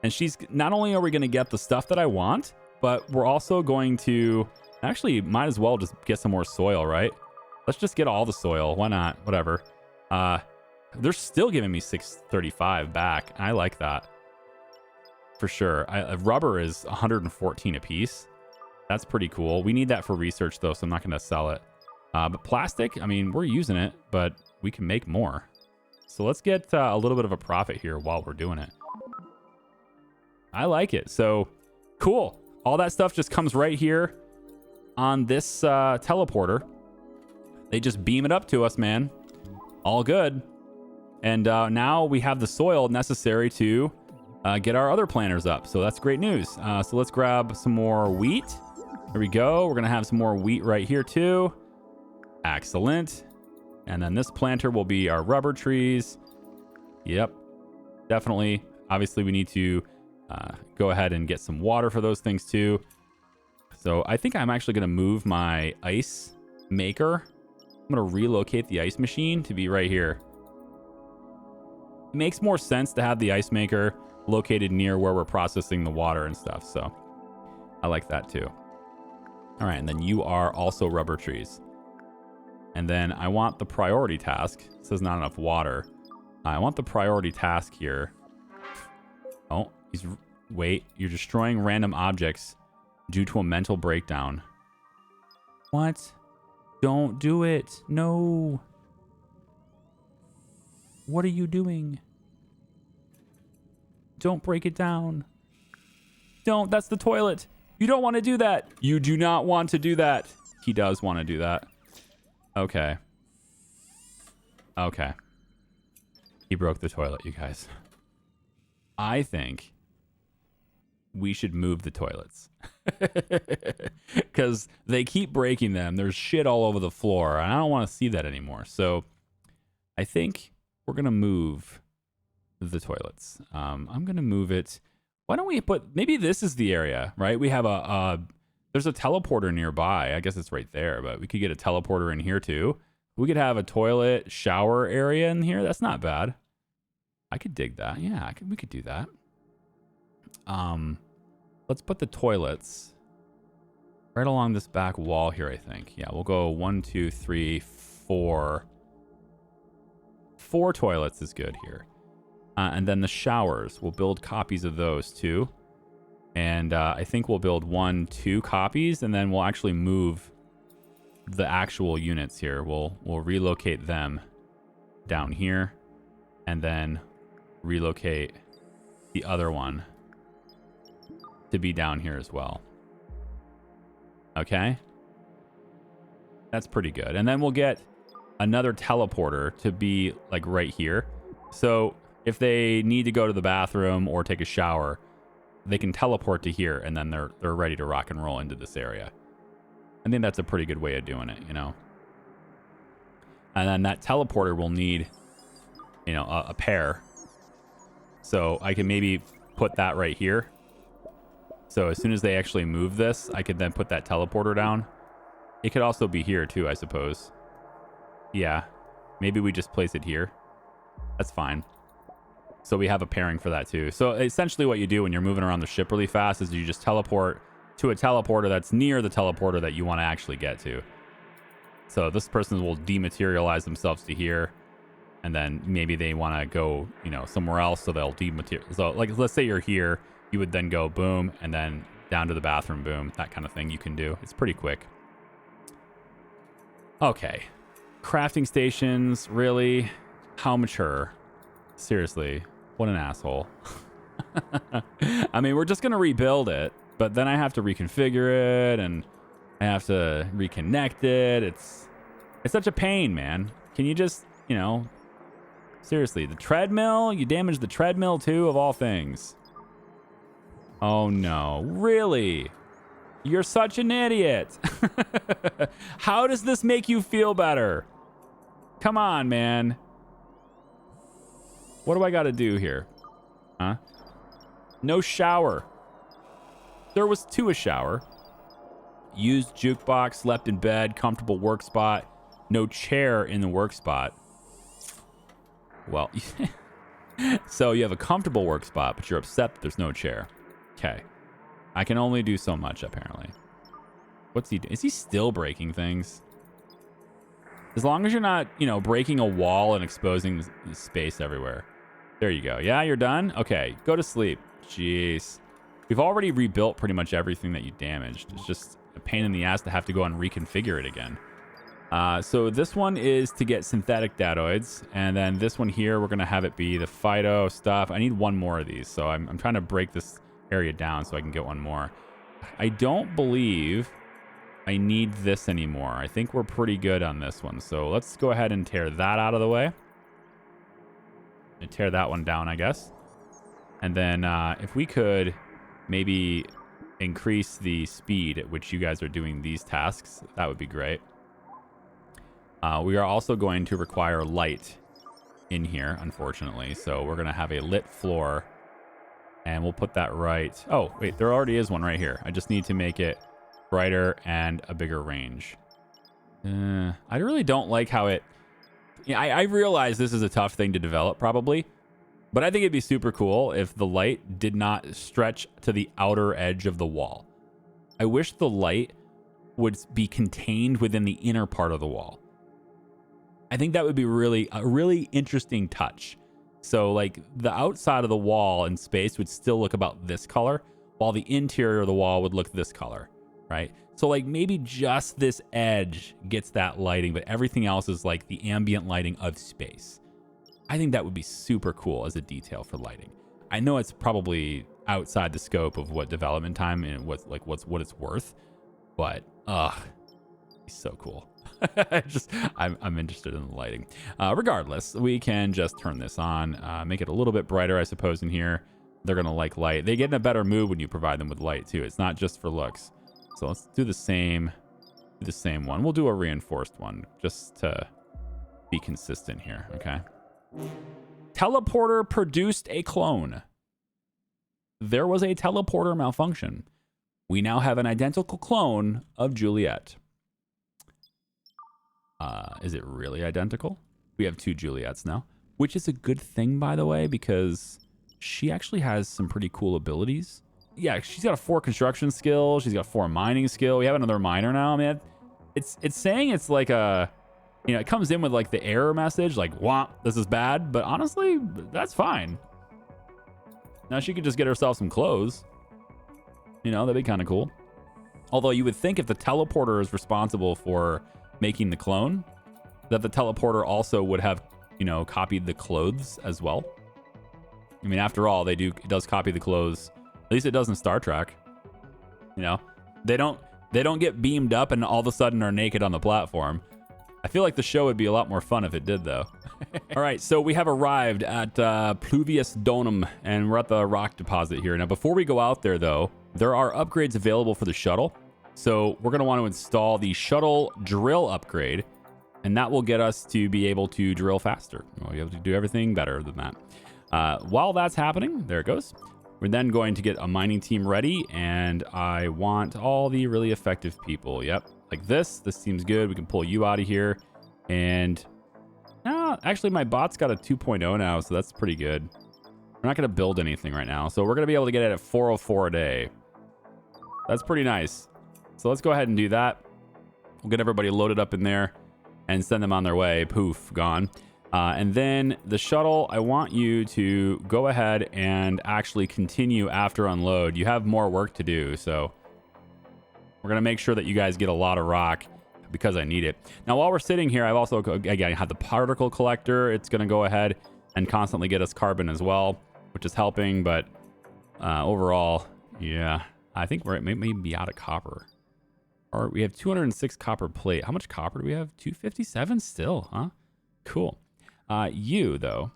And not only are we going to get the stuff that I want, but we're also going to actually might as well just get some more soil, right? Let's just get all the soil. Why not? Whatever. They're still giving me 635 back. I like that for sure. Rubber is 114 a piece. That's pretty cool. We need that for research, though, so I'm not going to sell it. But plastic, I mean, we're using it, but we can make more. So let's get a little bit of a profit here while we're doing it. I like it. So cool. All that stuff just comes right here on this teleporter. They just beam it up to us, man. All good. And now we have the soil necessary to get our other planters up. So that's great news. So let's grab some more wheat. There we go. We're going to have some more wheat right here too. Excellent. And then this planter will be our rubber trees. Yep. Definitely. Obviously, we need to go ahead and get some water for those things too. So I think I'm actually going to move my ice maker. I'm going to relocate the ice machine to be right here. It makes more sense to have the ice maker located near where we're processing the water and stuff. So I like that too. All right. And then you are also rubber trees. And then I want the priority task. It says not enough water. I want the priority task here. Oh, wait. You're destroying random objects due to a mental breakdown. What? Don't do it. No. What are you doing? Don't break it down. Don't. That's the toilet. You don't want to do that. You do not want to do that. He does want to do that. Okay. Okay. He broke the toilet, you guys. I think we should move the toilets. Because they keep breaking them. There's shit all over the floor. And I don't want to see that anymore. So I think we're going to move the toilets. I'm going to move it. Why don't we put... Maybe this is the area, right? We have there's a teleporter nearby. I guess it's right there. But we could get a teleporter in here too. We could have a toilet shower area in here. That's not bad. I could dig that. Yeah, we could do that. Let's put the toilets right along this back wall here, I think. Yeah, we'll go 1, 2, 3, 4. 4 toilets is good here. And then the showers, we'll build copies of those too. And I think we'll build 1, 2 copies, and then we'll actually move the actual units here. We'll relocate them down here, and then relocate the other one to be down here as well. Okay. That's pretty good. And then we'll get another teleporter to be like right here. So if they need to go to the bathroom or take a shower, they can teleport to here, and then they're ready to rock and roll into this area. I think that's a pretty good way of doing it, you know. And then that teleporter will need, you know, a pair. So I can maybe put that right here. So as soon as they actually move this, I could then put that teleporter down. It could also be here too, I suppose. Yeah. Maybe we just place it here. That's fine. So we have a pairing for that too. So essentially what you do when you're moving around the ship really fast is you just teleport to a teleporter that's near the teleporter that you want to actually get to. So this person will dematerialize themselves to here, and then maybe they want to go, you know, somewhere else, so they'll dematerialize. So like, let's say you're here, you would then go boom, and then down to the bathroom, boom, that kind of thing you can do. It's pretty quick. Okay. Crafting stations, really? How mature? Seriously, what an asshole. I mean, we're just going to rebuild it, but then I have to reconfigure it, and I have to reconnect it. It's such a pain, man. Can you just, you know, seriously, the treadmill? You damaged the treadmill too, of all things. Oh no, really? You're such an idiot. How does this make you feel better? Come on, man. What do I got to do here? Huh? No shower. There was a shower. Used jukebox, slept in bed, comfortable work spot. No chair in the work spot. Well, so you have a comfortable work spot, but you're upset that there's no chair. Okay. I can only do so much, apparently. What's he doing? Is he still breaking things? As long as you're not, you know, breaking a wall and exposing space everywhere. There you go. Yeah, you're done? Okay, go to sleep. Jeez. We've already rebuilt pretty much everything that you damaged. It's just a pain in the ass to have to go and reconfigure it again. So this one is to get synthetic datoids, and then this one here, we're going to have it be the phyto stuff. I need one more of these, so I'm trying to break this area down so I can get one more. I don't believe I need this anymore. I think we're pretty good on this one. So let's go ahead and tear that out of the way. And tear that one down, I guess. And then if we could maybe increase the speed at which you guys are doing these tasks, that would be great. We are also going to require light in here, unfortunately. So we're going to have a lit floor. And we'll put that right. Oh, wait, there already is one right here. I just need to make it brighter and a bigger range. I really don't like how it... Yeah, I realize this is a tough thing to develop, probably. But I think it'd be super cool if the light did not stretch to the outer edge of the wall. I wish the light would be contained within the inner part of the wall. I think that would be a really interesting touch. So, like, the outside of the wall in space would still look about this color, while the interior of the wall would look this color, right? So, like, maybe just this edge gets that lighting, but everything else is, like, the ambient lighting of space. I think that would be super cool as a detail for lighting. I know it's probably outside the scope of what development time and what it's worth, but, it's so cool. I'm interested in the lighting. Regardless, we can just turn this on, make it a little bit brighter, I suppose, in here. They're going to like light. They get in a better mood when you provide them with light, too. It's not just for looks. So let's do the same one. We'll do a reinforced one just to be consistent here, okay? Teleporter produced a clone. There was a teleporter malfunction. We now have an identical clone of Juliet. Is it really identical? We have 2 Juliets now, which is a good thing, by the way, because she actually has some pretty cool abilities. Yeah, she's got a 4 construction skill. She's got 4 mining skill. We have another miner now. I mean, it's saying it's like a, you know, it comes in with like the error message, like, wah, this is bad. But honestly, that's fine. Now she could just get herself some clothes. You know, that'd be kind of cool. Although you would think if the teleporter is responsible for making the clone, that the teleporter also would have, you know, copied the clothes as well. I mean, after all, it does copy the clothes. At least it does in Star Trek. You know, they don't get beamed up and all of a sudden are naked on the platform. I feel like the show would be a lot more fun if it did, though. All right, so we have arrived at Pluvius Donum, and we're at the rock deposit here. Now, before we go out there, though, there are upgrades available for the shuttle. So we're going to want to install the shuttle drill upgrade, and that will get us to be able to drill faster. We'll be able to do everything better than that. While that's happening, there it goes. We're then going to get a mining team ready, and I want all the really effective people. Yep, like this. This seems good. We can pull you out of here. And actually, my bot's got a 2.0 now, so that's pretty good. We're not going to build anything right now, so we're going to be able to get it at 404 a day. That's pretty nice. So let's go ahead and do that. We'll get everybody loaded up in there and send them on their way. Poof, gone. And then the shuttle, I want you to go ahead and actually continue after unload. You have more work to do, so we're going to make sure that you guys get a lot of rock because I need it. Now, while we're sitting here, I've also, again, had the particle collector. It's going to go ahead and constantly get us carbon as well, which is helping, but overall, yeah, I think we're maybe out of copper. Or we have 206 copper plate. How much copper do we have? 257 still, huh? Cool. You, though,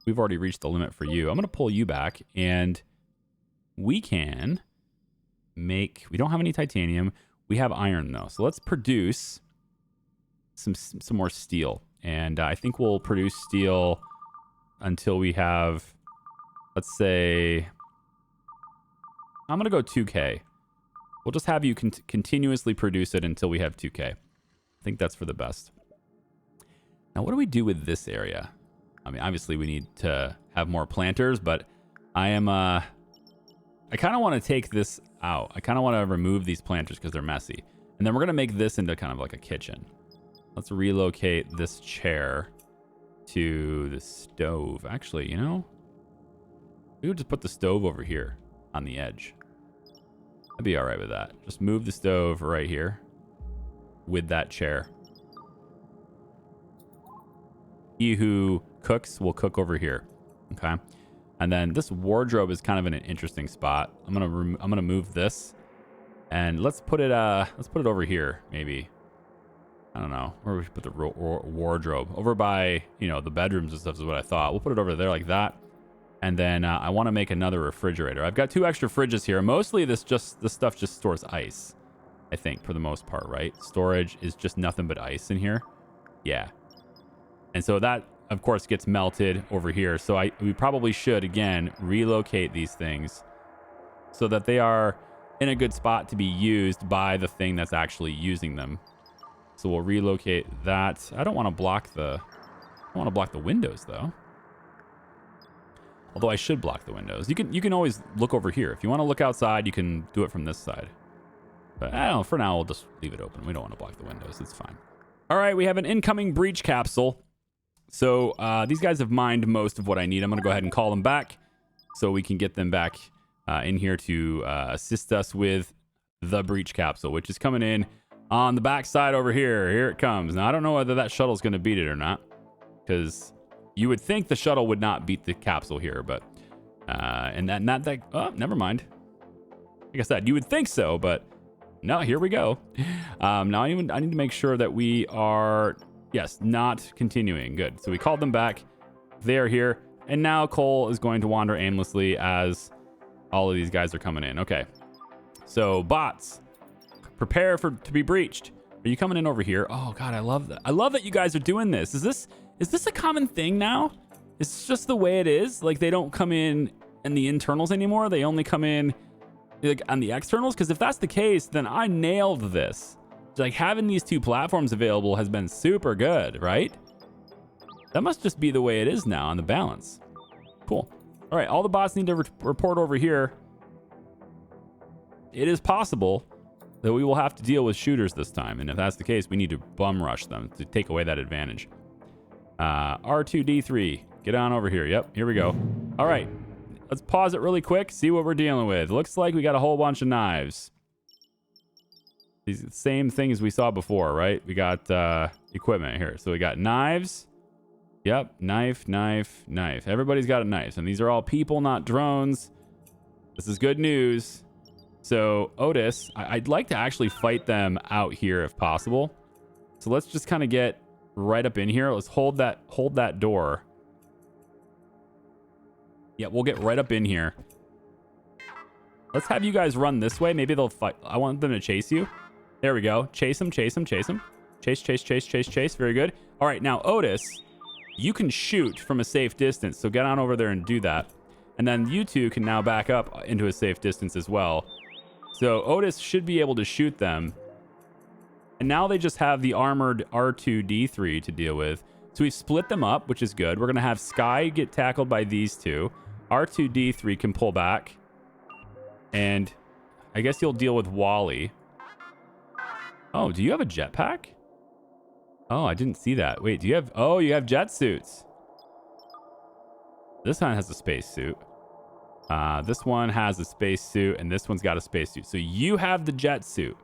we've already reached the limit for you. I'm going to pull you back, and we can make... We don't have any titanium. We have iron, though. So let's produce some more steel. And I think we'll produce steel until we have, let's say... I'm going to go 2K. We'll just have you continuously produce it until we have 2K. I think that's for the best. Now, what do we do with this area? I mean, obviously, we need to have more planters, but I kind of want to take this out. I kind of want to remove these planters because they're messy. And then we're going to make this into kind of like a kitchen. Let's relocate this chair to the stove. Actually, you know, we would just put the stove over here on the edge. I'd be all right with that. Just move the stove right here with that chair. He who cooks will cook over here. Okay. And then this wardrobe is kind of in an interesting spot. I'm gonna move this, and let's put it over here maybe. I don't know where we should put the wardrobe. Over by, you know, the bedrooms and stuff is what I thought. We'll put it over there like that. And then I want to make another refrigerator. I've got 2 extra fridges here. Mostly this stuff just stores ice, I think, for the most part, right? Storage is just nothing but ice in here. Yeah. And so that, of course, gets melted over here. So we probably should, again, relocate these things so that they are in a good spot to be used by the thing that's actually using them. So we'll relocate that. I don't want to block the windows, though. Although I should block the windows. You can always look over here. If you want to look outside, you can do it from this side. But I don't know, for now, we'll just leave it open. We don't want to block the windows. It's fine. All right, we have an incoming breach capsule. So these guys have mined most of what I need. I'm going to go ahead and call them back so we can get them back in here to assist us with the breach capsule, which is coming in on the back side over here. Here it comes. Now, I don't know whether that shuttle's going to beat it or not, because you would think the shuttle would not beat the capsule here, but oh, never mind. Like I said, you would think so, but no, here we go. Now I need to make sure that we are, yes, not continuing. Good. So we called them back. They're here. And now Cole is going to wander aimlessly as all of these guys are coming in. Okay. So bots, prepare to be breached. Are you coming in over here? Oh God, I love that. I love that you guys are doing this. Is this a common thing now? It's just the way it is. Like, they don't come in the internals anymore. They only come in like on the externals. Because if that's the case, then I nailed this. Like, having these 2 platforms available has been super good, right? That must just be the way it is now on the balance. Cool. All right, all the bots need to report over here. It is possible that we will have to deal with shooters this time. And if that's the case, we need to bum rush them to take away that advantage. R2D3, get on over here. Yep, here we go. All right, let's pause it really quick, see what we're dealing with. Looks like we got a whole bunch of knives. These same things we saw before, right? We got equipment here. So we got knives. Yep, knife. Everybody's got a knife, and these are all people, not drones. This is good news. So Otis, I'd like to actually fight them out here if possible. So let's just kind of get right up in here. Let's hold that door. Yeah, we'll get right up in here. Let's have you guys run this way. Maybe they'll fight. I want them to chase you. There we go. Chase them. Chase. Very good. All right, now Otis, you can shoot from a safe distance. So get on over there and do that. And then you 2 can now back up into a safe distance as well. So Otis should be able to shoot them. And now they just have the armored R2D3 to deal with. So we've split them up, which is good. We're going to have Sky get tackled by these 2. R2D3 can pull back. And I guess you'll deal with Wally. Oh, do you have a jetpack? Oh, I didn't see that. Wait, do you have... Oh, you have jet suits. This one has a space suit. This one has a space suit, and this one's got a space suit. So you have the jet suit.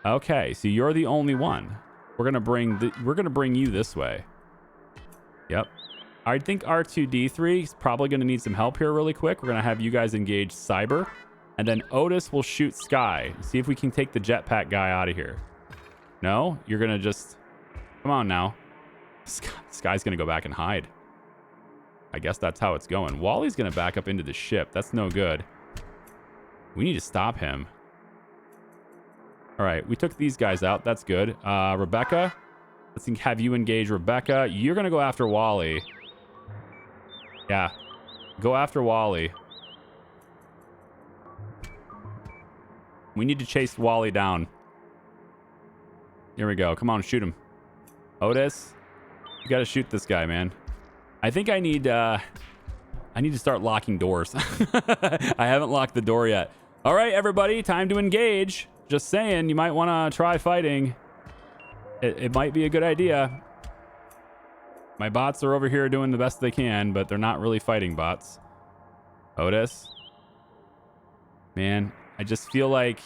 Okay, so you're the only one. We're gonna bring you this way. Yep. I think R2D3 is probably gonna need some help here really quick. We're gonna have you guys engage Cyber, and then Otis will shoot Sky. See if we can take the jetpack guy out of here. No, you're gonna just come on now. Sky's gonna go back and hide. I guess that's how it's going. Wally's gonna back up into the ship. That's no good. We need to stop him. All right, we took these guys out. That's good. Rebecca, let's have you engage Rebecca. You're going to go after Wally. Yeah, go after Wally. We need to chase Wally down. Here we go. Come on, shoot him. Otis, you got to shoot this guy, man. I think I need to start locking doors. I haven't locked the door yet. All right, everybody, time to engage. Just saying, you might want to try fighting. It might be a good idea. My bots are over here doing the best they can, but they're not really fighting bots. Otis. Man, I just feel like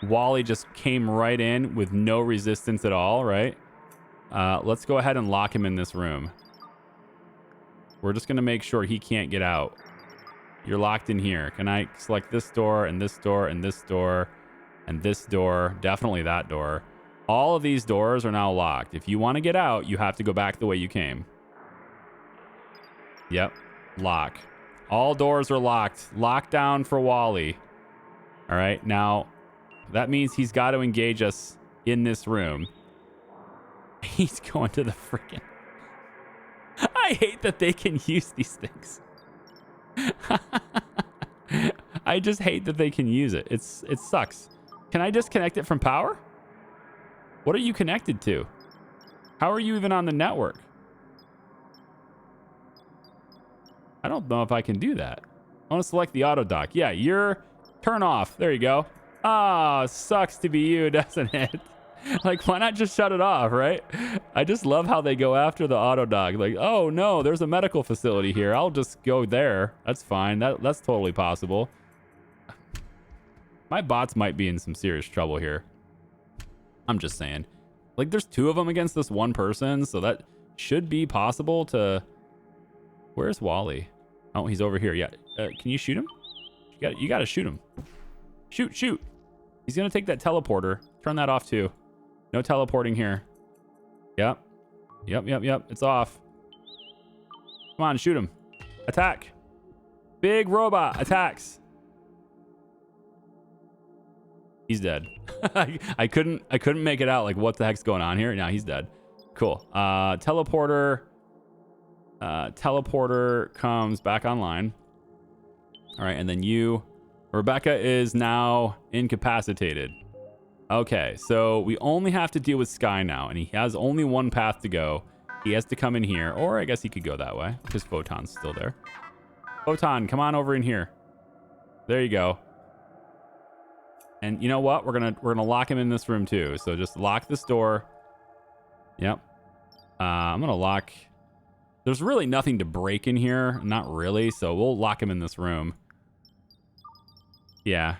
Wally just came right in with no resistance at all, right? Let's go ahead and lock him in this room. We're just going to make sure he can't get out. You're locked in here. Can I select this door and this door and this door and this door? Definitely that door. All of these doors are now locked. If you want to get out, you have to go back the way you came. Yep. Lock. All doors are locked. Lockdown for Wally. All right. Now, that means he's got to engage us in this room. He's going to the freaking... I hate that they can use these things. I just hate that they can use it. It sucks. Can I disconnect it from power? What are you connected to? How are you even on the network? I don't know if I can do that. I want to select the auto dock. Yeah, you're turn off. There you go. Ah, sucks to be you, doesn't it? Like, why not just shut it off, right? I just love how they go after the auto dock. Like, oh no, there's a medical facility here. I'll just go there. That's fine. That's totally possible. My bots might be in some serious trouble here. I'm just saying. Like, there's 2 of them against this one person, so that should be possible to... Where's Wally? Oh, he's over here. Yeah. Can you shoot him? You got to shoot him. Shoot. He's going to take that teleporter. Turn that off, too. No teleporting here. Yep. It's off. Come on, shoot him. Attack. Big robot attacks. He's dead. I couldn't make it out. Like, what the heck's going on here? Now he's dead. Cool. Teleporter comes back online. All right, and then Rebecca is now incapacitated. Okay, so we only have to deal with Sky now, and he has only one path to go. He has to come in here, or I guess he could go that way because Photon's still there. Photon, come on over in here. There you go. And you know what? We're gonna lock him in this room too. So just lock this door. Yep. I'm gonna lock. There's really nothing to break in here, not really. So we'll lock him in this room. Yeah.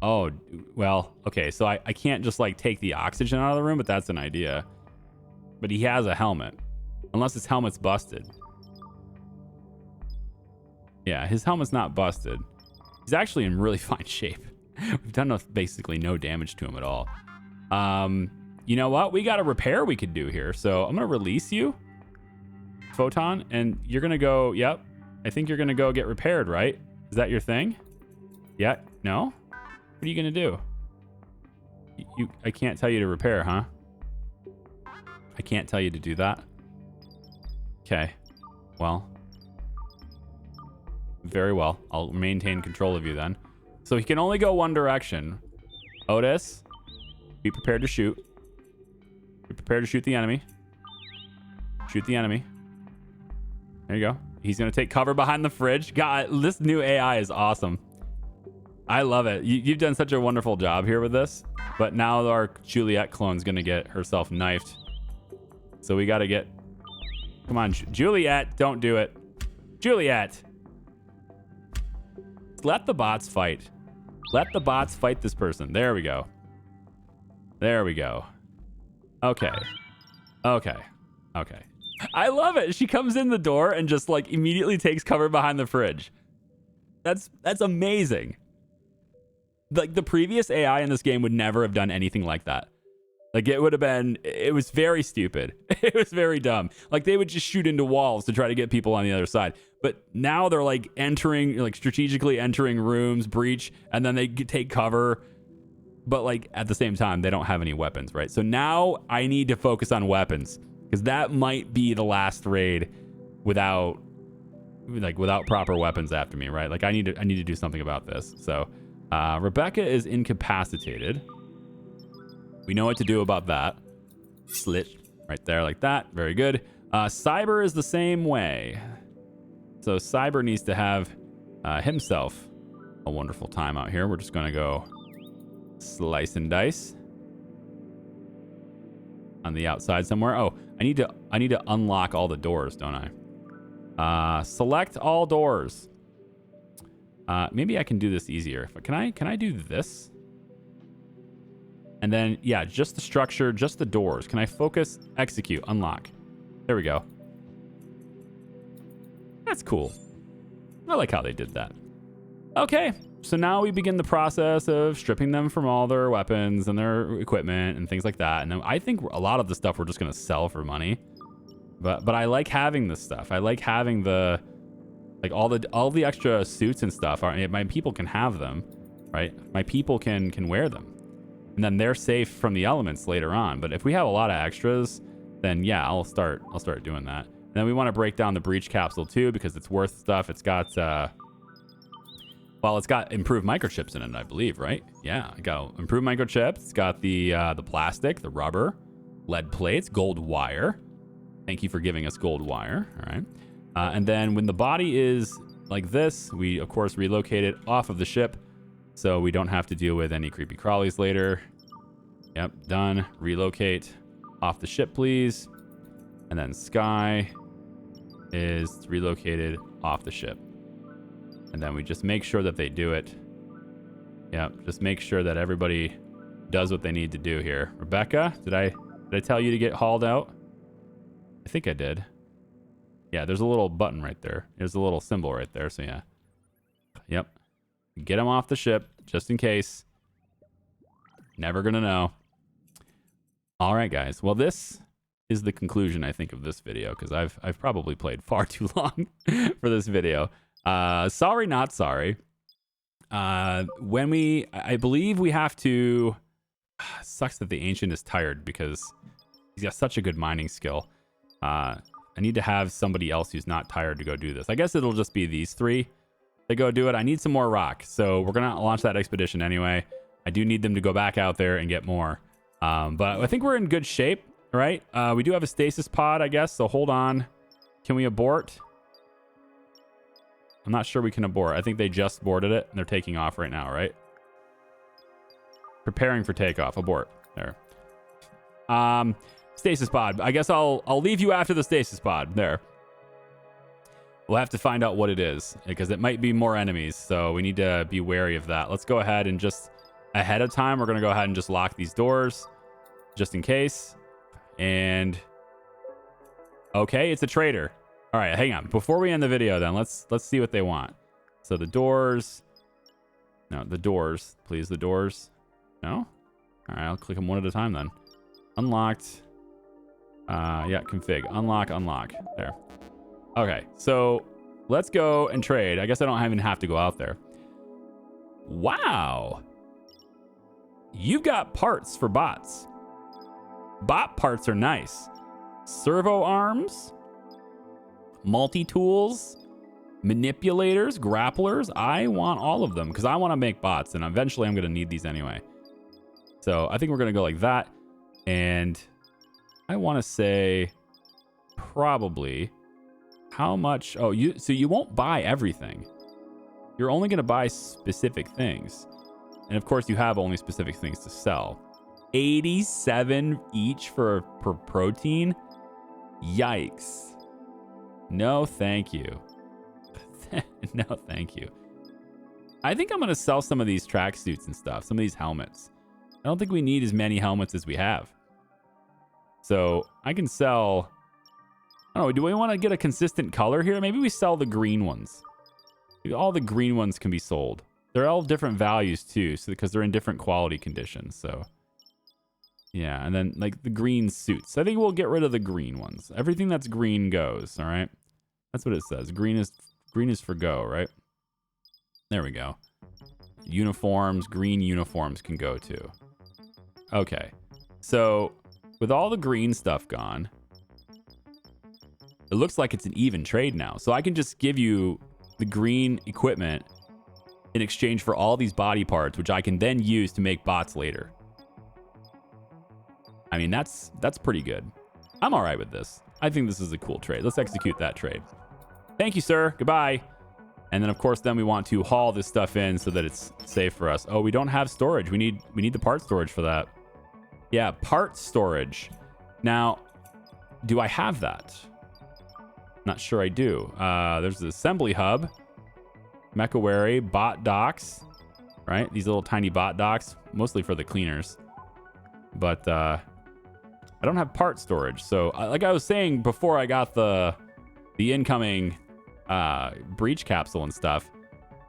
Oh, well, okay, so I can't just, like, take the oxygen out of the room, but that's an idea. But he has a helmet. Unless his helmet's busted. Yeah, his helmet's not busted. He's actually in really fine shape. We've done basically no damage to him at all. You know what? We got a repair we could do here. So I'm going to release you, Photon, and you're going to go, yep. I think you're going to go get repaired, right? Is that your thing? Yeah? No? What are you going to do? I can't tell you to repair, huh? I can't tell you to do that. Okay. Well. Very well. I'll maintain control of you then. So he can only go one direction. Otis, be prepared to shoot. Be prepared to shoot the enemy. Shoot the enemy. There you go. He's going to take cover behind the fridge. God, this new AI is awesome. I love it. You've done such a wonderful job here with this. But now our Juliet clone's going to get herself knifed. So we got to get... Come on, Juliet. Don't do it. Juliet. Let the bots fight. Let the bots fight this person. There we go. There we go. Okay. Okay. Okay. I love it. She comes in the door and just like immediately takes cover behind the fridge. That's amazing. Like the previous AI in this game would never have done anything like that. Like it was very stupid. It was very dumb. Like they would just shoot into walls to try to get people on the other side. But now they're like strategically entering rooms, breach, and then they take cover. But like at the same time, they don't have any weapons, right? So now I need to focus on weapons because that might be the last raid without proper weapons after me, right? Like I need to do something about this. So Rebecca is incapacitated. We know what to do about that. Slit right there like that. Very good. Cyber is the same way. So Cyber needs to have himself a wonderful time out here. We're just going to go slice and dice on the outside somewhere. Oh, I need to unlock all the doors, don't I? Select all doors. Maybe I can do this easier. Can I do this? And then, yeah, just the structure, just the doors. Can I focus, execute, unlock? There we go. That's cool. I like how they did that. Okay, so now we begin the process of stripping them from all their weapons and their equipment and things like that. And then I think a lot of the stuff we're just gonna sell for money. But I like having this stuff. I like having the all the extra suits and stuff. My people can have them, right? My people can wear them, and then they're safe from the elements later on. But if we have a lot of extras, then yeah, I'll start doing that. And then we want to break down the breach capsule too, because it's worth stuff. It's got it's got improved microchips in it, I believe, right? Yeah, I got improved microchips. It's got the plastic, the rubber, lead plates, gold wire. Thank you for giving us gold wire. All right. And then when the body is like this, we of course relocate it off of the ship, so we don't have to deal with any creepy crawlies later. Yep, done. Relocate off the ship, please. And then Sky is relocated off the ship. And then we just make sure that they do it. Yep, just make sure that everybody does what they need to do here. Rebecca, did I tell you to get hauled out? I think I did. Yeah, there's a little button right there. There's a little symbol right there, so yeah. Yep. Get them off the ship, just in case. Never gonna know. All right, guys. Well, this is the conclusion, I think, of this video, because I've probably played far too long for this video. Sorry, not sorry. I believe we have to... Sucks that the Ancient is tired, because he's got such a good mining skill. I need to have somebody else who's not tired to go do this. I guess it'll just be these three to go do it. I need some more rock, so we're gonna launch that expedition anyway. I do need them to go back out there and get more. But I think we're in good shape, right? We do have a stasis pod, I guess, so hold on. Can we abort? I'm not sure we can abort. I think they just boarded it, and they're taking off right now, right? Preparing for takeoff. Abort. There. Stasis pod. I guess I'll leave you after the stasis pod. There. We'll have to find out what it is, because it might be more enemies, so we need to be wary of that. Let's go ahead and just, ahead of time, we're going to go ahead and just lock these doors, just in case. And, okay, it's a traitor. All right, hang on. Before we end the video, then, let's see what they want. So the doors. No, the doors. Please, the doors. No? All right, I'll click them one at a time, then. Unlocked. Yeah, config. Unlock, unlock. There. Okay, so let's go and trade. I guess I don't even have to go out there. Wow. You've got parts for bots. Bot parts are nice. Servo arms, multi-tools, manipulators, grapplers. I want all of them because I want to make bots, and eventually I'm going to need these anyway. So I think we're going to go like that. And I want to say probably how much. Oh, so you won't buy everything. You're only going to buy specific things. And of course, you have only specific things to sell. 87 each per protein. Yikes. No, thank you. No, thank you. I think I'm going to sell some of these tracksuits and stuff, some of these helmets. I don't think we need as many helmets as we have. So I can sell... I don't know, do we want to get a consistent color here? Maybe we sell the green ones. All the green ones can be sold. They're all different values too, so because they're in different quality conditions. So yeah, and then like the green suits. I think we'll get rid of the green ones. Everything that's green goes, all right? That's what it says. Green is for go, right? There we go. Uniforms, green uniforms can go too. Okay. So with all the green stuff gone, it looks like it's an even trade now. So I can just give you the green equipment in exchange for all these body parts, which I can then use to make bots later. I mean, that's pretty good. I'm all right with this. I think this is a cool trade. Let's execute that trade. Thank you, sir. Goodbye. And then, of course, then we want to haul this stuff in so that it's safe for us. Oh, we don't have storage. We need the part storage for that. Yeah, part storage. Now, do I have that? Not sure I do. There's the assembly hub. Mechawary, bot docks, right? These little tiny bot docks, mostly for the cleaners. But I don't have part storage. So like I was saying before I got the incoming breach capsule and stuff,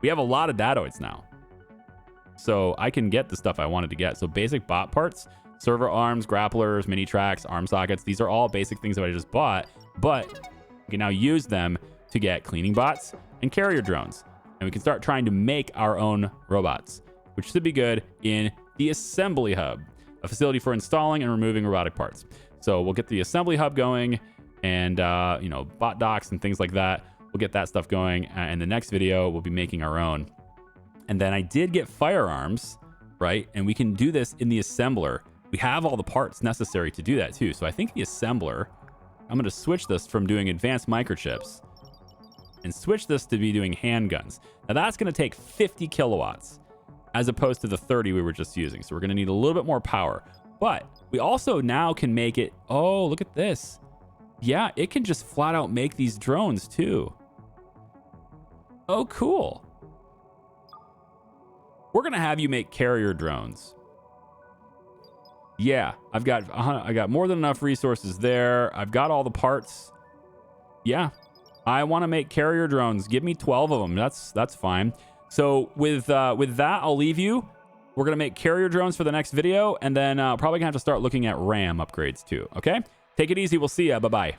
we have a lot of datoids now. So I can get the stuff I wanted to get. So basic bot parts, server arms, grapplers, mini tracks, arm sockets. These are all basic things that I just bought, but we can now use them to get cleaning bots and carrier drones. And we can start trying to make our own robots, which should be good in the assembly hub, a facility for installing and removing robotic parts. So we'll get the assembly hub going and, bot docks and things like that. We'll get that stuff going. In the next video, we'll be making our own. And then I did get firearms, right? And we can do this in the assembler. We have all the parts necessary to do that too. So I think the assembler, I'm going to switch this from doing advanced microchips and switch this to be doing handguns. Now that's going to take 50 kilowatts as opposed to the 30 we were just using. So we're going to need a little bit more power. But we also now can make it. Oh, look at this. Yeah, it can just flat out make these drones too. Oh, cool. We're going to have you make carrier drones. Yeah, I got more than enough resources there. I've got all the parts. Yeah, I want to make carrier drones. Give me 12 of them. That's fine. So with that, I'll leave you. We're going to make carrier drones for the next video, and then probably going to have to start looking at RAM upgrades too, okay? Take it easy. We'll see ya. Bye-bye.